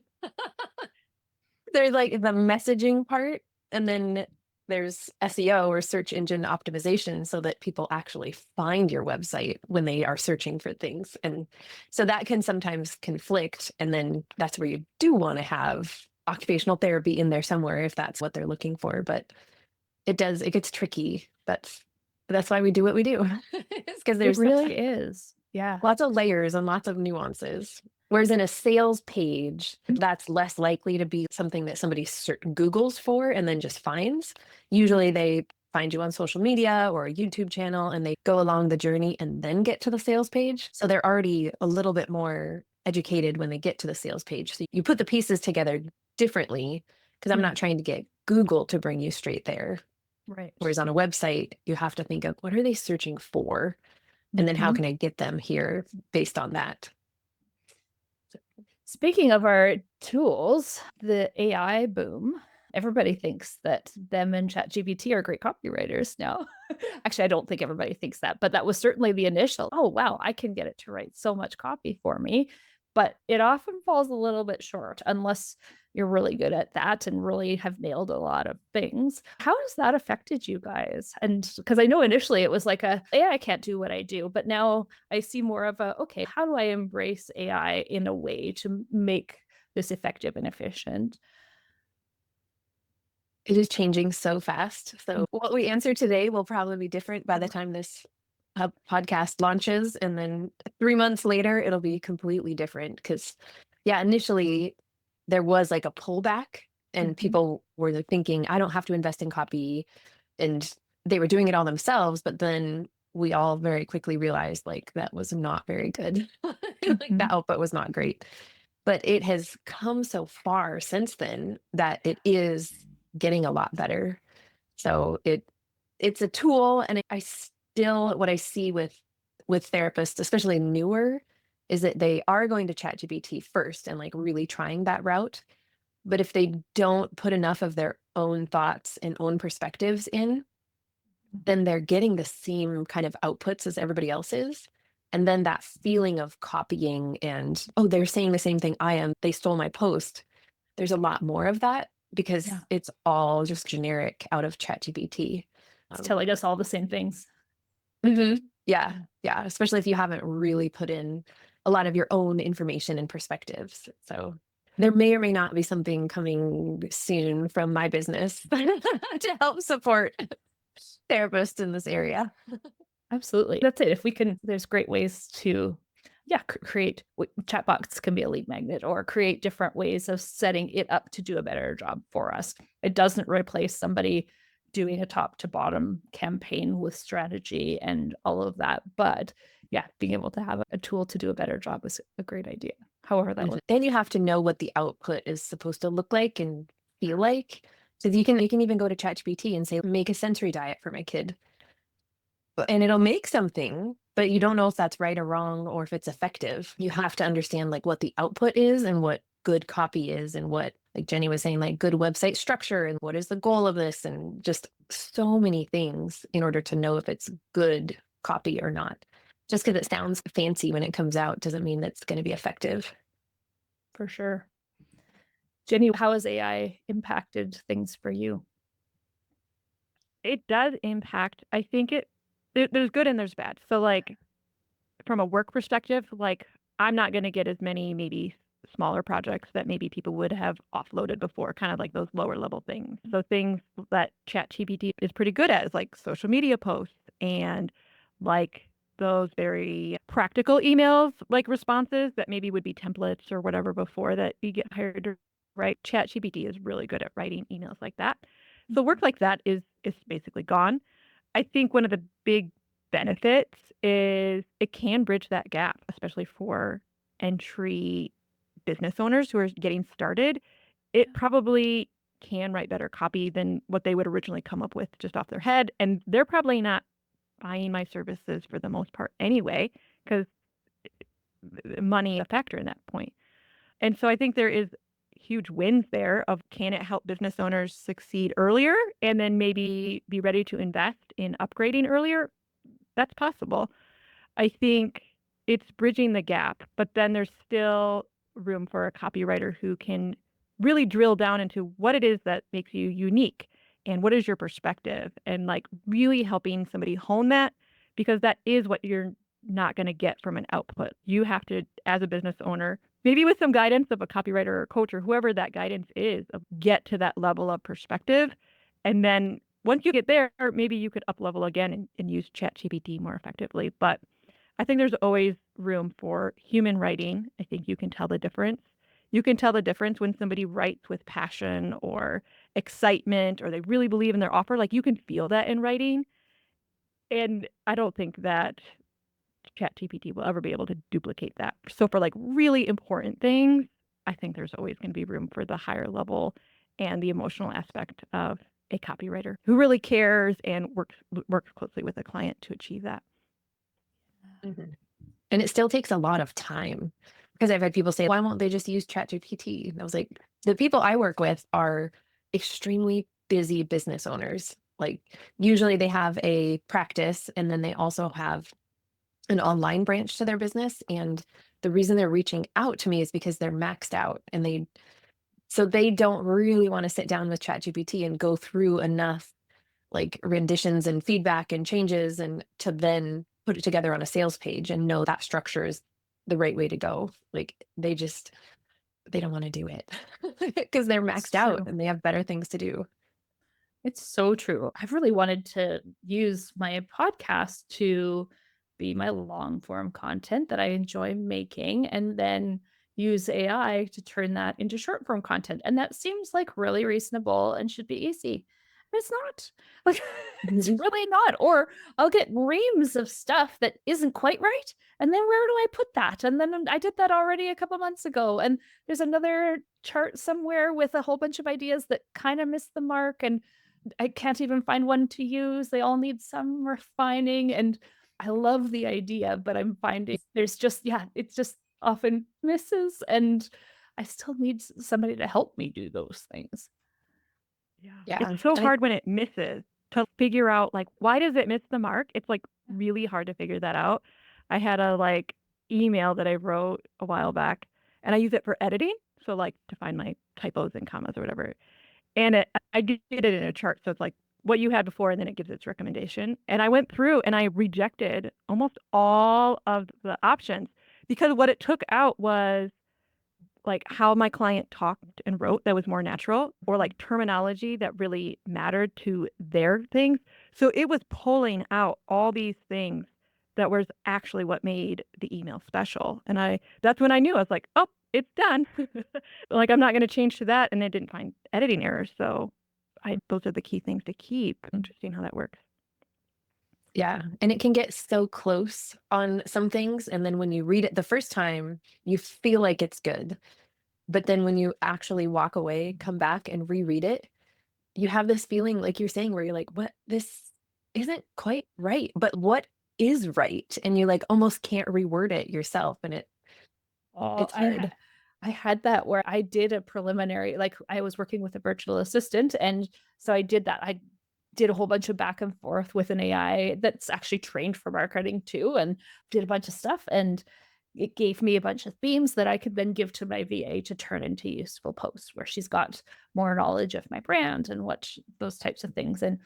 There's like the messaging part, and then there's SEO or search engine optimization so that people actually find your website when they are searching for things. And so that can sometimes conflict. And then that's where you do want to have occupational therapy in there somewhere if that's what they're looking for. But it gets tricky. That's why we do what we do. It's because It there's really is. Yeah. lots of layers and lots of nuances. Whereas in a sales page, that's less likely to be something that somebody Googles for and then just finds. Usually they find you on social media or a YouTube channel and they go along the journey and then get to the sales page. So they're already a little bit more educated when they get to the sales page. So you put the pieces together differently because I'm not trying to get Google to bring you straight there. Right. Whereas on a website, you have to think of what are they searching for? And then how can I get them here based on that? Speaking of our tools, the AI boom, everybody thinks that them and ChatGPT are great copywriters now. Actually, I don't think everybody thinks that, but that was certainly the initial, oh, wow, I can get it to write so much copy for me. But it often falls a little bit short unless you're really good at that and really have nailed a lot of things. How has that affected you guys? And because I know initially it was like AI can't do what I do, but now I see more of okay, how do I embrace AI in a way to make this effective and efficient? It is changing so fast. So what we answer today will probably be different by the time this podcast launches. And then 3 months later, it'll be completely different. Because, yeah, initially there was like a pullback and people were thinking, I don't have to invest in copy. And they were doing it all themselves. But then we all very quickly realized like that was not very good. Like the output was not great. But it has come so far since then that it is getting a lot better. So it's a tool, and I still what I see with therapists, especially newer, is that they are going to ChatGPT first and like really trying that route. But if they don't put enough of their own thoughts and own perspectives in, then they're getting the same kind of outputs as everybody else is. And then that feeling of copying and, oh, they're saying the same thing I am. They stole my post. There's a lot more of that because it's all just generic out of ChatGPT. It's telling us all the same things. Yeah. Yeah. Especially if you haven't really put in a lot of your own information and perspectives. So there may or may not be something coming soon from my business to help support therapists in this area. Absolutely. That's it. If we can, there's great ways to, create chatbots can be a lead magnet or create different ways of setting it up to do a better job for us. It doesn't replace somebody doing a top to bottom campaign with strategy and all of that. But yeah, being able to have a tool to do a better job is a great idea. However that looks. Then you have to know what the output is supposed to look like and feel like. So you can even go to ChatGPT and say, make a sensory diet for my kid. And it'll make something, but you don't know if that's right or wrong or if it's effective. You have to understand like what the output is and what good copy is and what, like Jenny was saying, like good website structure and what is the goal of this and just so many things in order to know if it's good copy or not. Just because it sounds fancy when it comes out doesn't mean that's going to be effective. For sure. Jenny, how has AI impacted things for you? It does impact. I think there's good and there's bad. So like from a work perspective, like I'm not going to get as many maybe smaller projects that maybe people would have offloaded before, kind of like those lower level things. So things that ChatGPT is pretty good at is like social media posts and like those very practical emails, like responses that maybe would be templates or whatever before that you get hired to write. ChatGPT is really good at writing emails like that. So work like that is basically gone. I think one of the big benefits is it can bridge that gap, especially for entry business owners who are getting started. It probably can write better copy than what they would originally come up with just off their head. And they're probably not buying my services for the most part anyway, because money is a factor in that point. And so I think there is huge wins there of, can it help business owners succeed earlier and then maybe be ready to invest in upgrading earlier? That's possible. I think it's bridging the gap, but then there's still room for a copywriter who can really drill down into what it is that makes you unique and what is your perspective, and like really helping somebody hone that, because that is what you're not going to get from an output. You have to, as a business owner, maybe with some guidance of a copywriter or coach or whoever that guidance is, of get to that level of perspective. And then once you get there, maybe you could up level again and use ChatGPT more effectively. But I think there's always room for human writing. I think you can tell the difference. You can tell the difference when somebody writes with passion or excitement, or they really believe in their offer. Like, you can feel that in writing. And I don't think that ChatGPT will ever be able to duplicate that. So for like really important things, I think there's always going to be room for the higher level and the emotional aspect of a copywriter who really cares and works closely with a client to achieve that. Mhm. And it still takes a lot of time, because I've had people say, why won't they just use ChatGPT? And I was like, the people I work with are extremely busy business owners. Like, usually they have a practice and then they also have an online branch to their business. And the reason they're reaching out to me is because they're maxed out, and they don't really want to sit down with ChatGPT and go through enough like renditions and feedback and changes, and to then put it together on a sales page and know that structure is the right way to go. Like, they don't want to do it because they're It's maxed out true. and they have better things to do. It's so true. I've really wanted to use my podcast to be my long form content that I enjoy making, and then use AI to turn that into short form content. And that seems like really reasonable and should be easy. But it's not. Like, it's Mhm. really not. Or I'll get reams of stuff that isn't quite right. And then where do I put that? And then I did that already a couple months ago. And there's another chart somewhere with a whole bunch of ideas that kind of missed the mark. And I can't even find one to use. They all need some refining. And I love the idea, but I'm finding there's just, yeah, it's just often misses. And I still need somebody to help me do those things. Yeah. It's so And I, hard when it misses to figure out, like, why does it miss the mark? It's like really hard to figure that out. I had a like email that I wrote a while back, and I use it for editing. So like to find my typos and commas or whatever. And I did it in a chart. So it's like what you had before, and then it gives its recommendation. And I went through and I rejected almost all of the options, because what it took out was like how my client talked and wrote that was more natural, or like terminology that really mattered to their things. So it was pulling out all these things that was actually what made the email special. And that's when I knew. I was like, oh, it's done. Like, I'm not going to change to that. And I didn't find editing errors. So those are the key things to keep. Interesting how that works. yeah. And it can get so close on some things. And then when you read it the first time, you feel like it's good. But then when you actually walk away, come back and reread it, you have this feeling, like you're saying, where you're like, what? This isn't quite right. But what is right? And you like almost can't reword it yourself. And Oh, it's hard. I had that where I did a preliminary, like I was working with a virtual assistant. And so I did that. I did a whole bunch of back and forth with an AI that's actually trained for marketing too, and did a bunch of stuff. And it gave me a bunch of themes that I could then give to my VA to turn into useful posts where she's got more knowledge of my brand and those types of things. And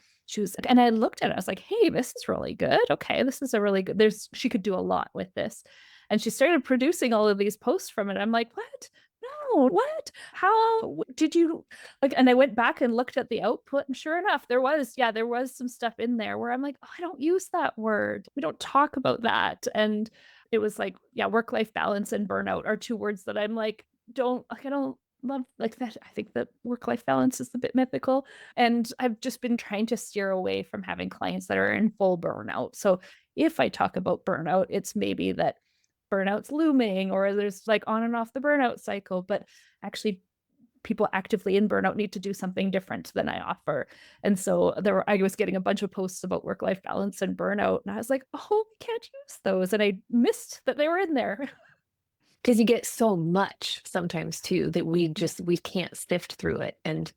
and I looked at it, I was like, hey, this is really good. Okay, this is a really good, she could do a lot with this. And she started producing all of these posts from it. I'm like, what? No, what? How did you like? And I went back and looked at the output, and sure enough, there was some stuff in there where I'm like, oh, I don't use that word. We don't talk about that. And it was like, yeah, work-life balance and burnout are two words that I'm like, I don't love like that. I think that work-life balance is a bit mythical. And I've just been trying to steer away from having clients that are in full burnout. So if I talk about burnout, it's maybe that burnout's looming, or there's like on and off the burnout cycle, but actually people actively in burnout need to do something different than I offer. And so I was getting a bunch of posts about work-life balance and burnout. And I was like, oh, we can't use those. And I missed that they were in there. Because you get so much sometimes too that we can't sift through it. And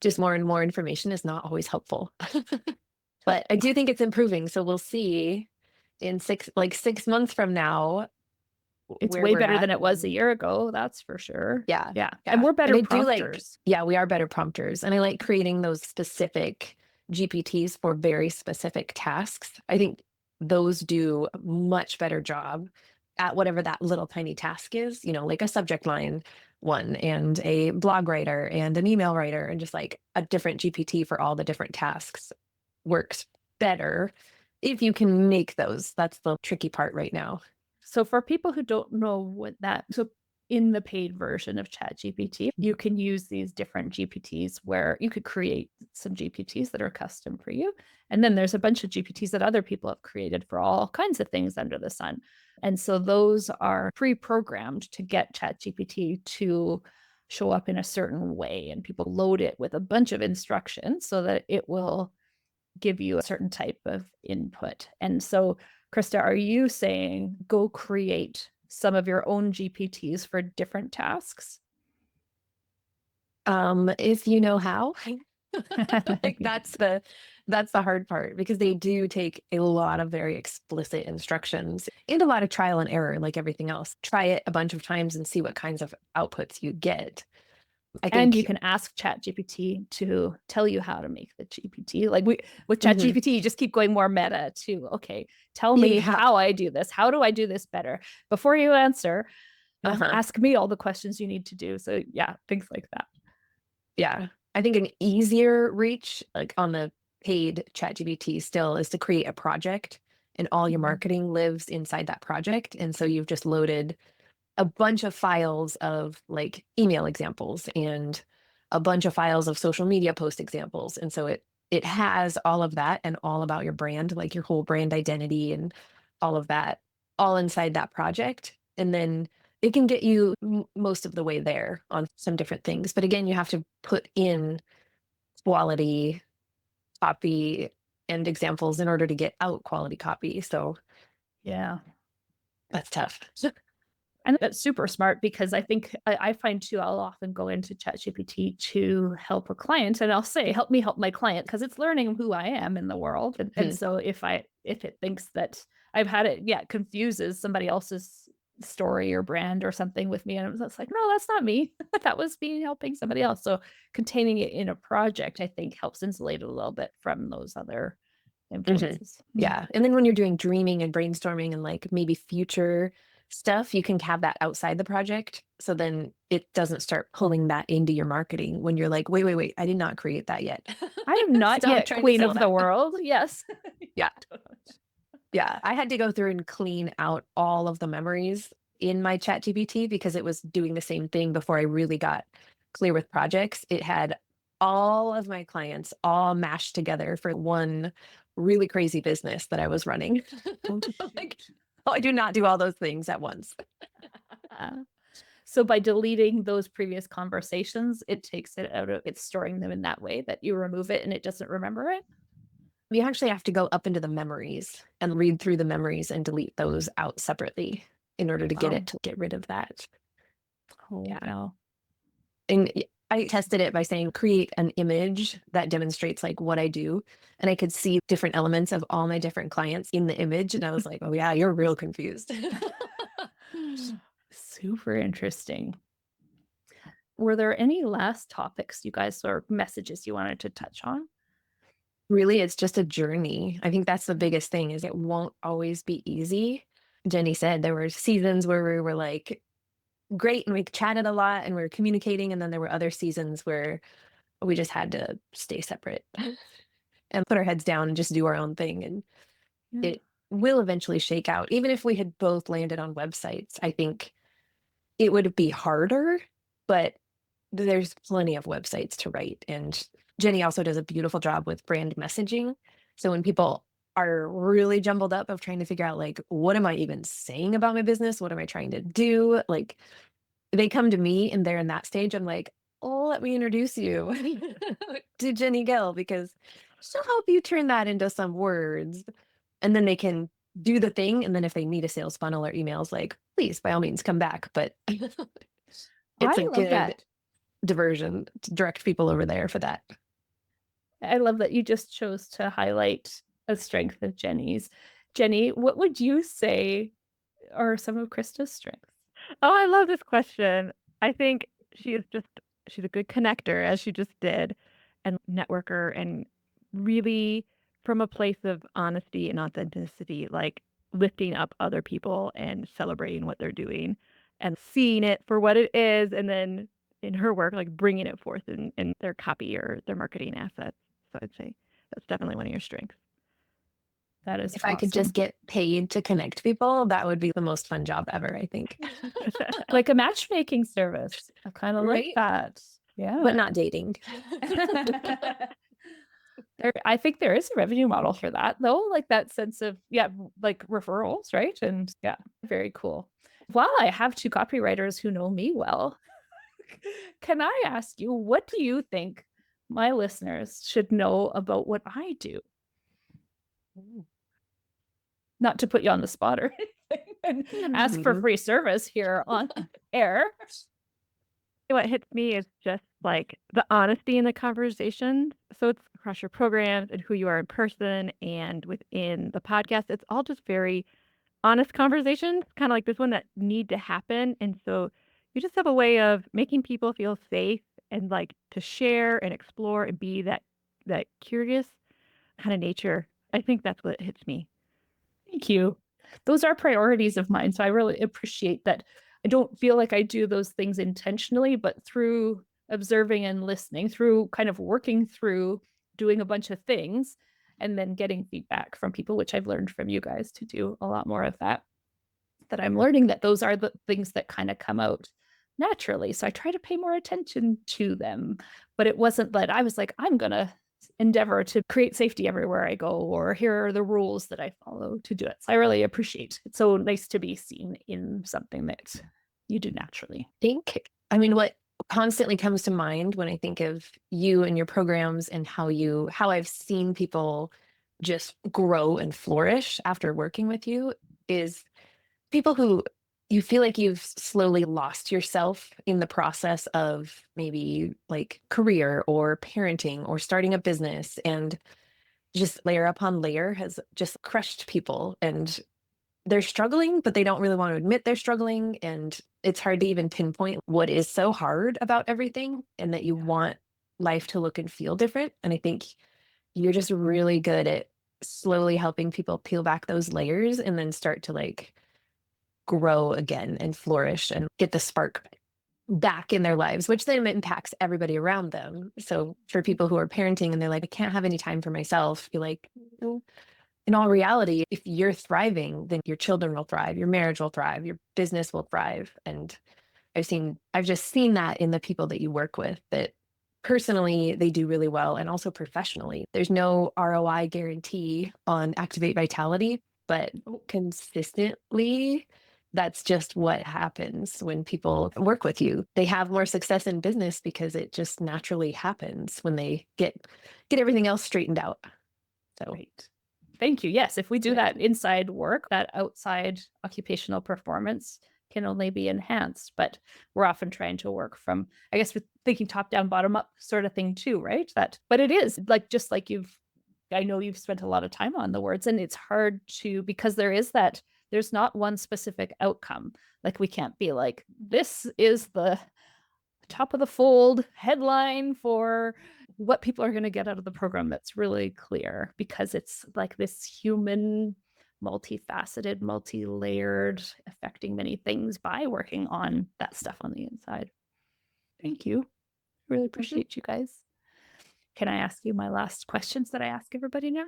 just more and more information is not always helpful. But I do think it's improving. So we'll see in 6 months from now. It's where way we're better at. than it was a year ago. That's for sure. Yeah. Yeah. Yeah. And we're better And I do prompters. we are better prompters. And I like creating those specific GPTs for very specific tasks. I think those do a much better job at whatever that little tiny task is, like a subject line one and a blog writer and an email writer, and just like a different GPT for all the different tasks works better if you can make those. That's the tricky part right now. So for people who don't know so in the paid version of ChatGPT, you can use these different GPTs where you could create some GPTs that are custom for you. And then there's a bunch of GPTs that other people have created for all kinds of things under the sun. And so those are pre-programmed to get ChatGPT to show up in a certain way. And people load it with a bunch of instructions so that it will give you a certain type of input. And so, Krista, are you saying go create some of your own GPTs for different tasks? If you know how. Like that's the hard part, because they do take a lot of very explicit instructions and a lot of trial and error, like everything else. Try it a bunch of times and see what kinds of outputs you get. And you can ask ChatGPT to tell you how to make the GPT. Like with ChatGPT, you just keep going more meta to, okay, tell me how I do this. How do I do this better? Before you answer, ask me all the questions you need to do. So yeah, things like that. Yeah. I think an easier reach, like on the paid ChatGPT still, is to create a project, and all your marketing lives inside that project. And so you've just loaded a bunch of files of like email examples and a bunch of files of social media post examples. And so it has all of that and all about your brand, like your whole brand identity and all of that, all inside that project. And then it can get you most of the way there on some different things. But again, you have to put in quality copy and examples in order to get out quality copy. So yeah, that's tough. And that's super smart, because I think I find too, I'll often go into ChatGPT to help a client, and I'll say, help me help my client, because it's learning who I am in the world. And so if it thinks that I've had it, confuses somebody else's story or brand or something with me, and it's like, no, that's not me. That was me helping somebody else. So containing it in a project, I think, helps insulate it a little bit from those other influences. Yeah. And then when you're doing dreaming and brainstorming and like maybe future stuff, you can have that outside the project. So then it doesn't start pulling that into your marketing when you're like, wait, I did not create that yet. I am not yet queen of the world. Yes. Yeah. Yeah. I had to go through and clean out all of the memories in my ChatGPT because it was doing the same thing before I really got clear with projects. It had all of my clients all mashed together for one really crazy business that I was running. Like, I do not do all those things at once. So by deleting those previous conversations, it takes it out of, it's storing them in that way that you remove it and it doesn't remember it? You actually have to go up into the memories and read through the memories and delete those out separately in order to get it to get rid of that. Oh, yeah. No. And I tested it by saying, create an image that demonstrates like what I do. And I could see different elements of all my different clients in the image. And I was like, oh yeah, you're real confused. Super interesting. Were there any last topics you guys or messages you wanted to touch on? Really, it's just a journey. I think that's the biggest thing, is it won't always be easy. Jenny said there were seasons where we were like great and we chatted a lot and we were communicating. And then there were other seasons where we just had to stay separate and put our heads down and just do our own thing. And it will eventually shake out. Even if we had both landed on websites, I think it would be harder, but there's plenty of websites to write. And Jenny also does a beautiful job with brand messaging. So when people are really jumbled up of trying to figure out like, what am I even saying about my business? What am I trying to do? Like, they come to me and they're in that stage. I'm like, let me introduce you to Jenny Gill, because she'll help you turn that into some words. And then they can do the thing. And then if they need a sales funnel or emails, like, please, by all means, come back. But it's I a love good that. diversion to direct people over there for that. I love that you just chose to highlight a strength of Jenny's. Jenny, what would you say are some of Krista's strengths? Oh, I love this question. I think she's a good connector, as she just did, and networker, and really from a place of honesty and authenticity, like lifting up other people and celebrating what they're doing and seeing it for what it is. And then in her work, like bringing it forth in their copy or their marketing assets. So I'd say that's definitely one of your strengths. That is If I could just get paid to connect people, that would be the most fun job ever, I think. like a matchmaking service. I kind of like Right? that. Yeah. But not dating. I think there is a revenue model for that, though, like that sense of, like referrals, right? And yeah, very cool. While I have two copywriters who know me well, can I ask you, what do you think my listeners should know about what I do? Not to put you on the spot or anything and ask for free service here on air. What hits me is just like the honesty in the conversation. So it's across your programs and who you are in person and within the podcast. It's all just very honest conversations, kind of like this one that need to happen. And so you just have a way of making people feel safe and like to share and explore and be that curious kind of nature. I think that's what hits me. Thank you. Those are priorities of mine. So I really appreciate that. I don't feel like I do those things intentionally, but through observing and listening, through kind of working through doing a bunch of things and then getting feedback from people, which I've learned from you guys to do a lot more of that I'm learning that those are the things that kind of come out naturally. So I try to pay more attention to them. But it wasn't that I was like, I'm going to endeavor to create safety everywhere I go, or here are the rules that I follow to do it. So I really appreciate it. It's so nice to be seen in something that you do naturally. What constantly comes to mind when I think of you and your programs and how I've seen people just grow and flourish after working with you is people who you feel like you've slowly lost yourself in the process of maybe like career or parenting or starting a business, and just layer upon layer has just crushed people, and they're struggling, but they don't really want to admit they're struggling. And it's hard to even pinpoint what is so hard about everything, and that you want life to look and feel different. And I think you're just really good at slowly helping people peel back those layers and then start to like grow again and flourish and get the spark back in their lives, which then impacts everybody around them. So for people who are parenting and they're like, I can't have any time for myself, you're like, "No." In all reality, if you're thriving, then your children will thrive, your marriage will thrive, your business will thrive. And I've just seen that in the people that you work with, that personally they do really well, and also professionally. There's no ROI guarantee on Activate Vitality, but consistently, that's just what happens when people work with you. They have more success in business because it just naturally happens when they get everything else straightened out. So Great. Thank you. Yes, if we do that inside work, that outside occupational performance can only be enhanced. But we're often trying to work from, I guess, we're thinking top down, bottom up sort of thing too, right? But it is like, just like I know you've spent a lot of time on the words, and it's hard to, because there's not one specific outcome. Like we can't be like, this is the top of the fold headline for what people are going to get out of the program that's really clear, because it's like this human, multifaceted, multi-layered, affecting many things by working on that stuff on the inside. Thank you. Really appreciate you guys. Can I ask you my last questions that I ask everybody now?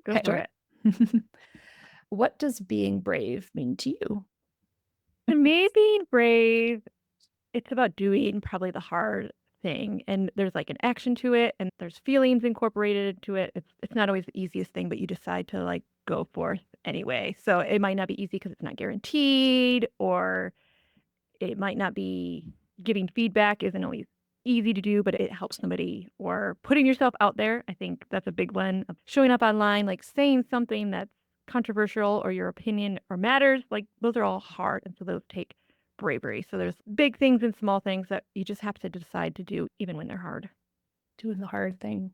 Go for it. What does being brave mean to you? To me, being brave, it's about doing probably the hard thing, and there's like an action to it, and there's feelings incorporated into it. It's not always the easiest thing, but you decide to like go forth anyway. So it might not be easy because it's not guaranteed, or it might not be giving feedback isn't always easy to do, but it helps somebody, or putting yourself out there. I think that's a big one. Of showing up online, like saying something that's controversial or your opinion or matters, like those are all hard. And so those take bravery. So there's big things and small things that you just have to decide to do even when they're hard. Doing the hard thing.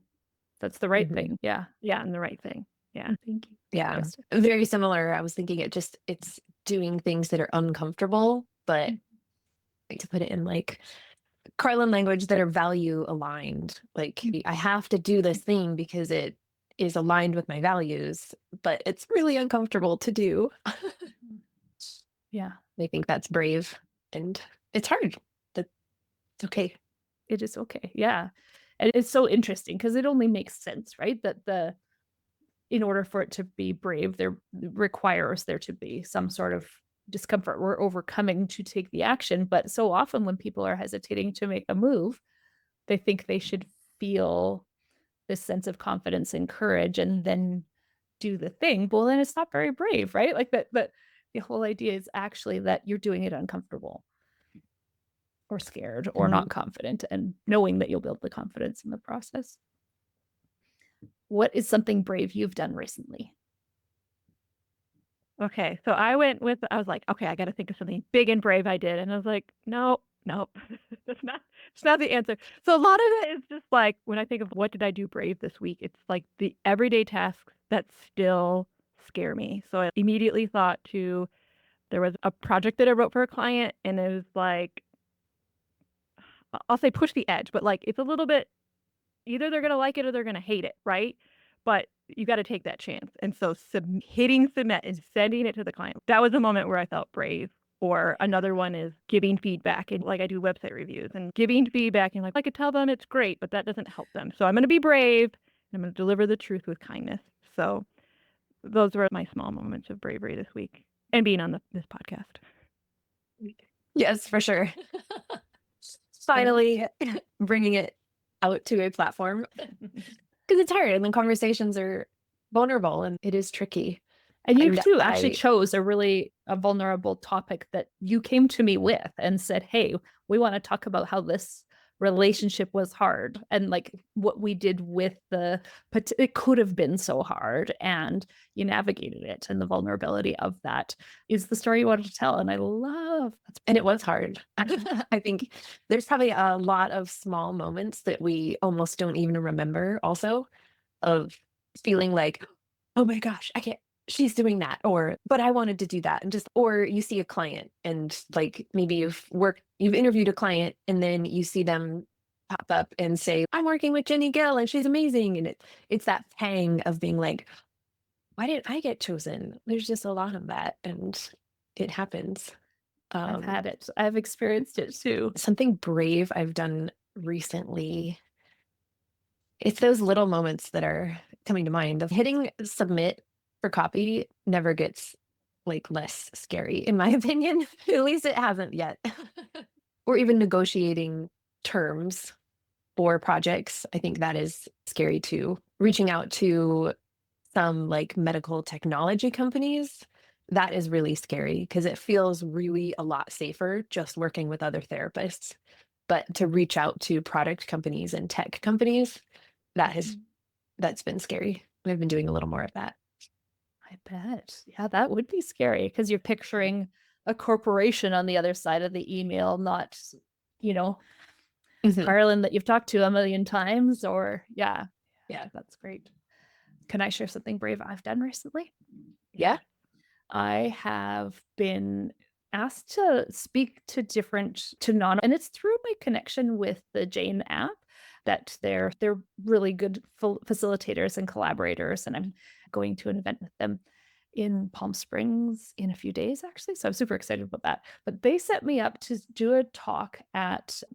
That's the right Mhm. thing. Yeah. Yeah, and the right thing. Yeah. Thank you. Yeah. Krista. Very similar. I was thinking it's doing things that are uncomfortable, but to put it in like Carlin language, that are value aligned. Like I have to do this thing because it is aligned with my values, but it's really uncomfortable to do. Yeah. I think that's brave, and it's hard. That's okay. It is okay. Yeah. And it's so interesting because it only makes sense, right? That in order for it to be brave, there requires there to be some sort of discomfort we're overcoming to take the action. But so often when people are hesitating to make a move, they think they should feel this sense of confidence and courage and then do the thing. Well, then it's not very brave, right? Like that, but the whole idea is actually that you're doing it uncomfortable or scared or not confident, and knowing that you'll build the confidence in the process. What is something brave you've done recently? Okay, so I was like, okay, I got to think of something big and brave I did, and I was like, no, that's not, it's not the answer. So a lot of it is just like when I think of what did I do brave this week, it's like the everyday tasks that still scare me. So I immediately thought there was a project that I wrote for a client, and it was like, I'll say push the edge, but like it's a little bit, either they're gonna like it or they're gonna hate it, right? But you got to take that chance. And so hitting submit and sending it to the client, that was a moment where I felt brave. Or another one is giving feedback, and like I do website reviews and giving feedback, and like I could tell them it's great, but that doesn't help them. So I'm going to be brave, and I'm going to deliver the truth with kindness. So those were my small moments of bravery this week, and being on this podcast. Yes, for sure. Finally bringing it out to a platform, because it's hard and the conversations are vulnerable and it is tricky. And you And too actually chose a vulnerable topic that you came to me with and said, hey, we want to talk about how this relationship was hard and like what we did with it could have been so hard, and you navigated it, and the vulnerability of that is the story you wanted to tell. And I love that. And it was hard. I think there's probably a lot of small moments that we almost don't even remember also, of feeling like, oh my gosh, I can't, she's doing that, or but I wanted to do that. And just, or you see a client and like maybe you've interviewed a client and then you see them pop up and say, I'm working with Jenny Gill and she's amazing. And it's that pang of being like, why didn't I get chosen? There's just a lot of that, and it happens. I've had it. I've experienced it too. Something brave I've done recently, it's those little moments that are coming to mind, of hitting submit for copy never gets like less scary, in my opinion. At least it hasn't yet. Or even negotiating terms for projects. I think that is scary too. Reaching out to some like medical technology companies, that is really scary because it feels really a lot safer just working with other therapists. But to reach out to product companies and tech companies, that's been scary. I've been doing a little more of that. I bet. Yeah, that would be scary because you're picturing a corporation on the other side of the email, not, Carlin that you've talked to a million times, or yeah, that's great. Can I share something brave I've done recently? Yeah. I have been asked to speak to and it's through my connection with the Jane app, that they're really good facilitators and collaborators, and I'm going to an event with them in Palm Springs in a few days, actually. So I'm super excited about that. But they set me up to do a talk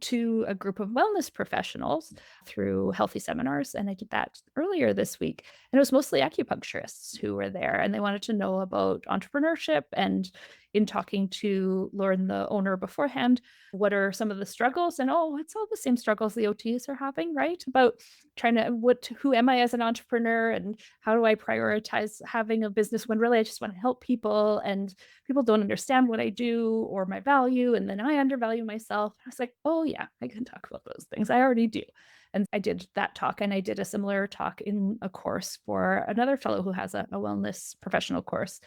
to a group of wellness professionals through Healthy Seminars. And I did that earlier this week. And it was mostly acupuncturists who were there, and they wanted to know about entrepreneurship and, in talking to Lauren, the owner, beforehand, what are some of the struggles? And it's all the same struggles the OTs are having, right? About trying to, who am I as an entrepreneur, and how do I prioritize having a business when really I just want to help people, and people don't understand what I do or my value, and then I undervalue myself. I was like, oh yeah, I can talk about those things. I already do. And I did that talk, and I did a similar talk in a course for another fellow who has a wellness professional course.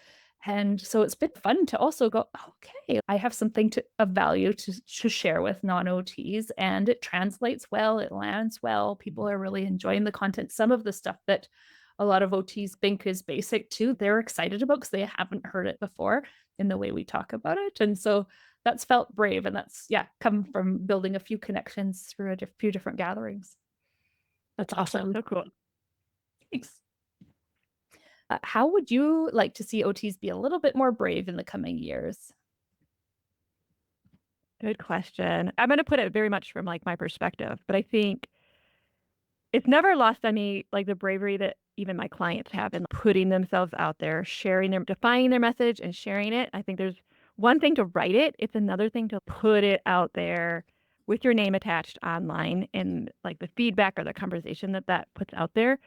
And so it's been fun to also go, okay, I have something of value to share with non-OTs, and it translates well, it lands well. People are really enjoying the content. Some of the stuff that a lot of OTs think is basic too, they're excited about because they haven't heard it before in the way we talk about it. And so that's felt brave. And that's, come from building a few connections through a few different gatherings. That's awesome. So cool. Thanks. How would you like to see OTs be a little bit more brave in the coming years? Good question. I'm going to put it very much from like my perspective, but I think it's never lost on me, like the bravery that even my clients have in putting themselves out there, defining their message and sharing it. I think there's one thing to write it. It's another thing to put it out there with your name attached online, and like the feedback or the conversation that puts out there.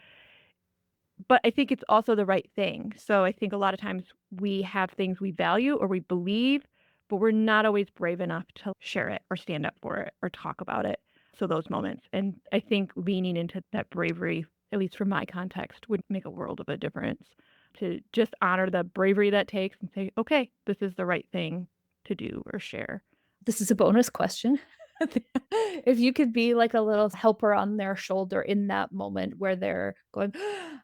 But I think it's also the right thing. So I think a lot of times we have things we value or we believe, but we're not always brave enough to share it or stand up for it or talk about it. So those moments. And I think leaning into that bravery, at least from my context, would make a world of a difference, to just honor the bravery that takes and say, okay, this is the right thing to do or share. This is a bonus question. If you could be like a little helper on their shoulder in that moment where they're going,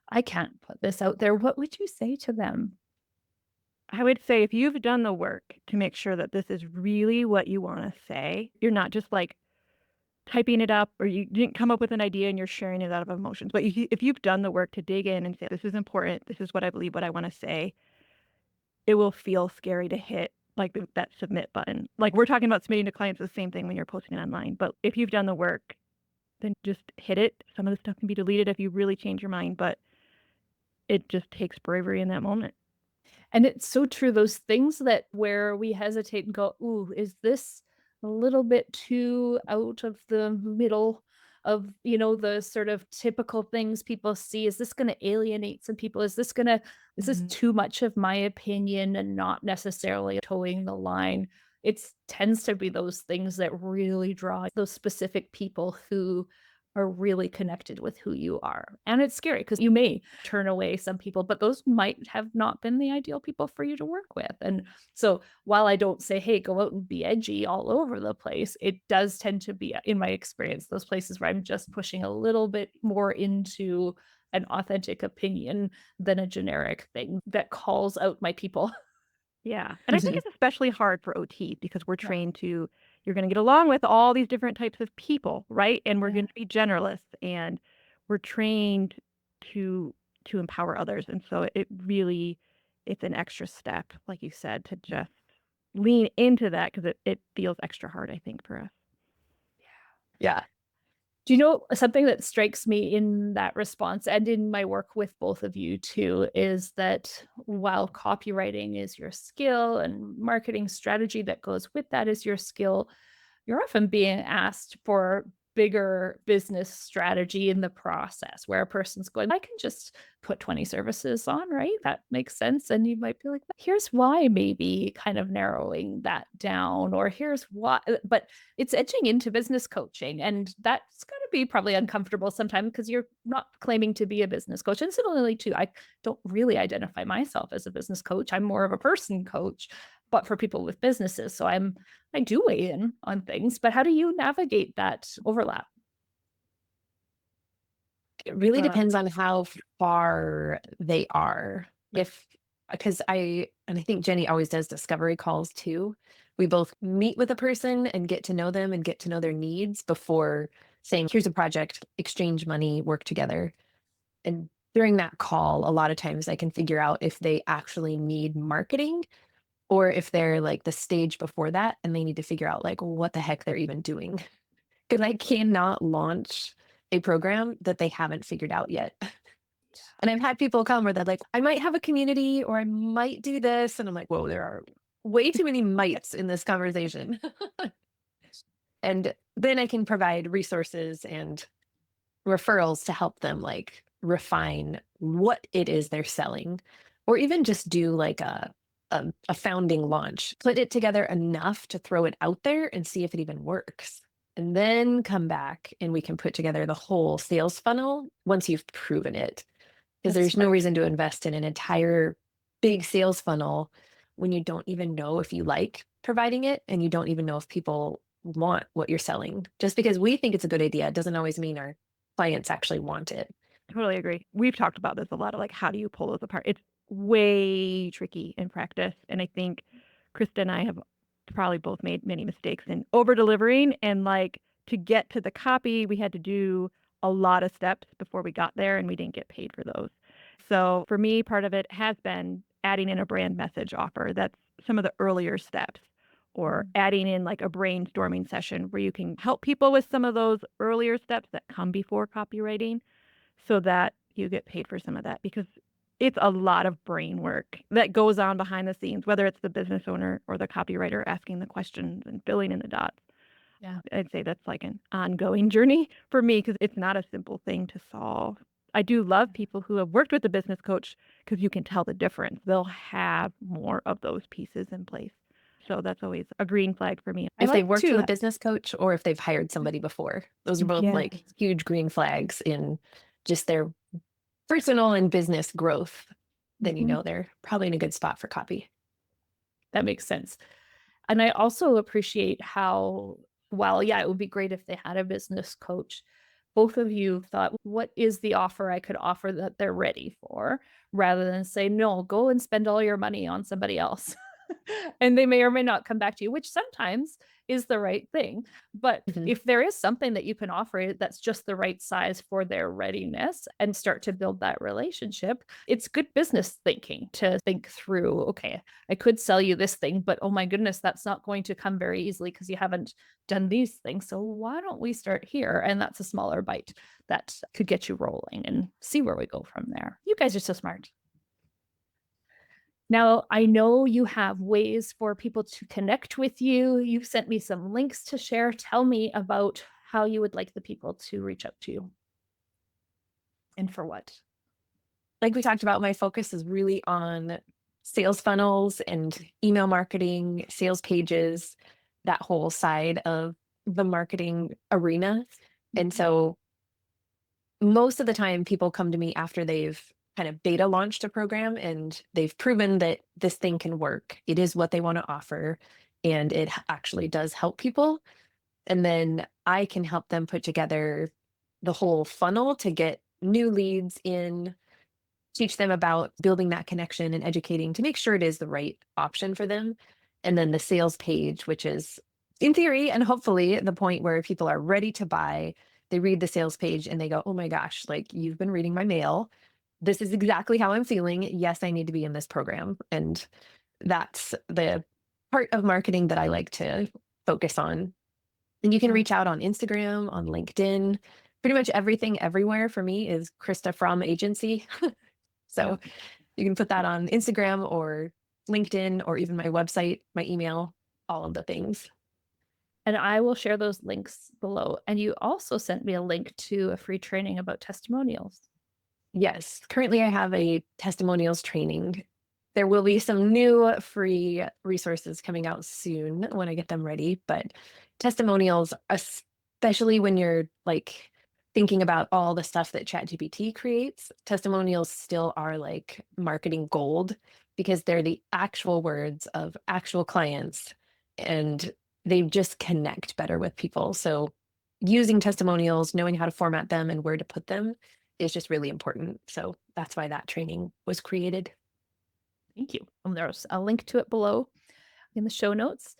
I can't put this out there, what would you say to them? I would say if you've done the work to make sure that this is really what you want to say, you're not just like typing it up, or you didn't come up with an idea and you're sharing it out of emotions. But if you've done the work to dig in and say, this is important, this is what I believe, what I want to say, it will feel scary to hit like that submit button. Like we're talking about submitting to clients, the same thing when you're posting online. But if you've done the work, then just hit it. Some of the stuff can be deleted if you really change your mind, but it just takes bravery in that moment. And it's so true. Those things that where we hesitate and go, ooh, is this a little bit too out of the middle of, the sort of typical things people see? Is this going to alienate some people? Is this Mhm. too much of my opinion and not necessarily towing the line? It tends to be those things that really draw those specific people who are really connected with who you are. And it's scary because you may turn away some people, but those might have not been the ideal people for you to work with. And so while I don't say, hey, go out and be edgy all over the place, it does tend to be, in my experience, those places where I'm just pushing a little bit more into an authentic opinion than a generic thing that calls out my people. Yeah. And I think Mhm. it's especially hard for OT because we're Yeah. trained to, you're going to get along with all these different types of people, right? And we're Yeah. going to be generalists, and we're trained to empower others. And so it really, it's an extra step, like you said, to just lean into that because it feels extra hard, I think, for us. Yeah. Do you know something that strikes me in that response and in my work with both of you too is that while copywriting is your skill and marketing strategy that goes with that is your skill, you're often being asked for bigger business strategy in the process where a person's going, I can just put 20 services on, right? That makes sense. And you might be like, here's why, maybe kind of narrowing that down, or here's why, but it's edging into business coaching. And that's going to be probably uncomfortable sometimes because you're not claiming to be a business coach. And similarly, too, I don't really identify myself as a business coach. I'm more of a person coach, but for people with businesses. So I do weigh in on things, but how do you navigate that overlap? It really Uh, depends on how far they are. If because I think Jenny always does discovery calls too. We both meet with a person and get to know them and get to know their needs before saying, here's a project, exchange money, work together. And during that call, a lot of times I can figure out if they actually need marketing or if they're like the stage before that and they need to figure out like what the heck they're even doing. Because I cannot launch a program that they haven't figured out yet. And I've had people come where they're like, I might have a community or I might do this. And I'm like, whoa, there are way too many mites in this conversation. And then I can provide resources and referrals to help them like refine what it is they're selling, or even just do like a founding launch, put it together enough to throw it out there and see if it even works. And then come back and we can put together the whole sales funnel once you've proven it. Because That's there's no smart. reason to invest in an entire big sales funnel when you don't even know if you like providing it and you don't even know if people want what you're selling. Just because we think it's a good idea doesn't always mean our clients actually want it. Totally agree. We've talked about this a lot of like, how do you pull those apart? It's way tricky in practice. And I think Krista and I have probably both made many mistakes in over delivering. And like to get to the copy, we had to do a lot of steps before we got there, and we didn't get paid for those. So for me, part of it has been adding in a brand message offer. That's some of the earlier steps, or adding in like a brainstorming session where you can help people with some of those earlier steps that come before copywriting, so that you get paid for some of that, because it's a lot of brain work that goes on behind the scenes, whether it's the business owner or the copywriter asking the questions and filling in the dots. Yeah. I'd say that's like an ongoing journey for me, because it's not a simple thing to solve. I do love people who have worked with a business coach, because you can tell the difference. They'll have more of those pieces in place. So that's always a green flag for me. I If they've like worked with a to, business coach or if they've hired somebody before, those are both yeah. like huge green flags in just their personal and business growth. Then you Mhm. know they're probably in a good spot for copy. That makes sense. And I also appreciate how, while, yeah, it would be great if they had a business coach, both of you thought, what is the offer I could offer that they're ready for? Rather than say, no, go and spend all your money on somebody else. And they may or may not come back to you, which sometimes is the right thing. But Mhm. if there is something that you can offer that's just the right size for their readiness and start to build that relationship, it's good business thinking to think through, okay, I could sell you this thing, but oh my goodness, that's not going to come very easily because you haven't done these things. So why don't we start here? And that's a smaller bite that could get you rolling and see where we go from there. You guys are so smart. Now, I know you have ways for people to connect with you. You've sent me some links to share. Tell me about how you would like the people to reach out to you and for what. Like we talked about, my focus is really on sales funnels and email marketing, sales pages, that whole side of the marketing arena. And so most of the time people come to me after they've kind of beta launched a program and they've proven that this thing can work. It is what they want to offer and it actually does help people. And then I can help them put together the whole funnel to get new leads in, teach them about building that connection and educating to make sure it is the right option for them. And then the sales page, which is in theory and hopefully the point where people are ready to buy, they read the sales page and they go, oh my gosh, like you've been reading my mail. This is exactly how I'm feeling. Yes, I need to be in this program. And that's the part of marketing that I like to focus on. And you can Yeah. reach out on Instagram, on LinkedIn. Pretty much everything everywhere for me is Krista Frahm Agency. So Yep. you can put that on Instagram or LinkedIn or even my website, my email, all of the things. And I will share those links below. And you also sent me a link to a free training about testimonials. Yes, currently I have a testimonials training. There will be some new free resources coming out soon when I get them ready, but testimonials, especially when you're like thinking about all the stuff that ChatGPT creates, testimonials still are like marketing gold because they're the actual words of actual clients and they just connect better with people. So using testimonials, knowing how to format them and where to put them is just really important. So that's why that training was created. Thank you. And there's a link to it below in the show notes.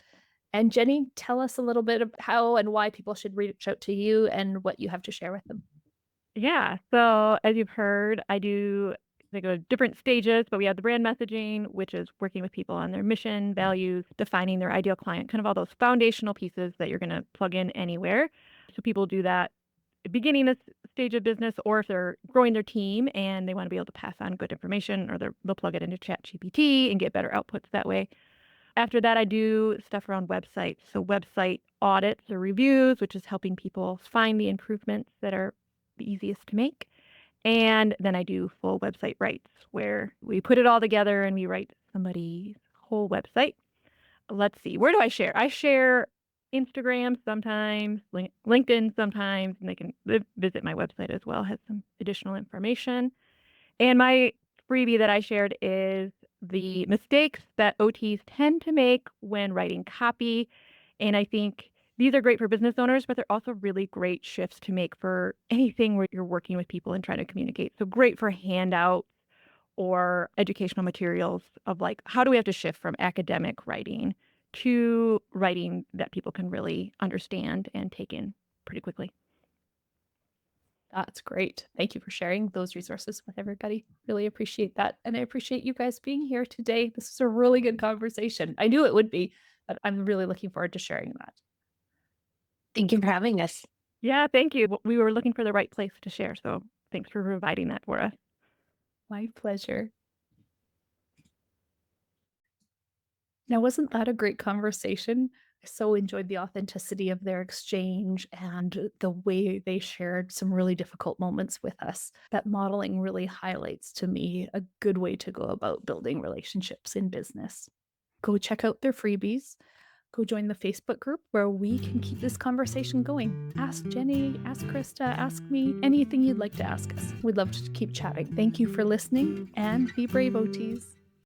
And Jenny, tell us a little bit of how and why people should reach out to you and what you have to share with them. Yeah. So as you've heard, they go different stages, but we have the brand messaging, which is working with people on their mission, values, defining their ideal client, kind of all those foundational pieces that you're going to plug in anywhere. So people do that at the beginning of stage of business, or if they're growing their team and they want to be able to pass on good information, or they'll plug it into ChatGPT and get better outputs that way. After that, I do stuff around websites. So website audits or reviews, which is helping people find the improvements that are the easiest to make. And then I do full website writes where we put it all together and we write somebody's whole website. Let's see, where do I share? I share Instagram sometimes, LinkedIn sometimes, and they can visit my website as well, has some additional information. And my freebie that I shared is the mistakes that OTs tend to make when writing copy. And I think these are great for business owners, but they're also really great shifts to make for anything where you're working with people and trying to communicate. So great for handouts or educational materials of like, how do we have to shift from academic writing to writing that people can really understand and take in pretty quickly. That's great. Thank you for sharing those resources with everybody. Really appreciate that. And I appreciate you guys being here today. This is a really good conversation. I knew it would be, but I'm really looking forward to sharing that. Thank you for having us. Yeah, thank you. We were looking for the right place to share, so thanks for providing that for us. My pleasure. Now, wasn't that a great conversation? I so enjoyed the authenticity of their exchange and the way they shared some really difficult moments with us. That modeling really highlights to me a good way to go about building relationships in business. Go check out their freebies. Go join the Facebook group where we can keep this conversation going. Ask Jenny, ask Krista, ask me, anything you'd like to ask us. We'd love to keep chatting. Thank you for listening and be brave, OTs.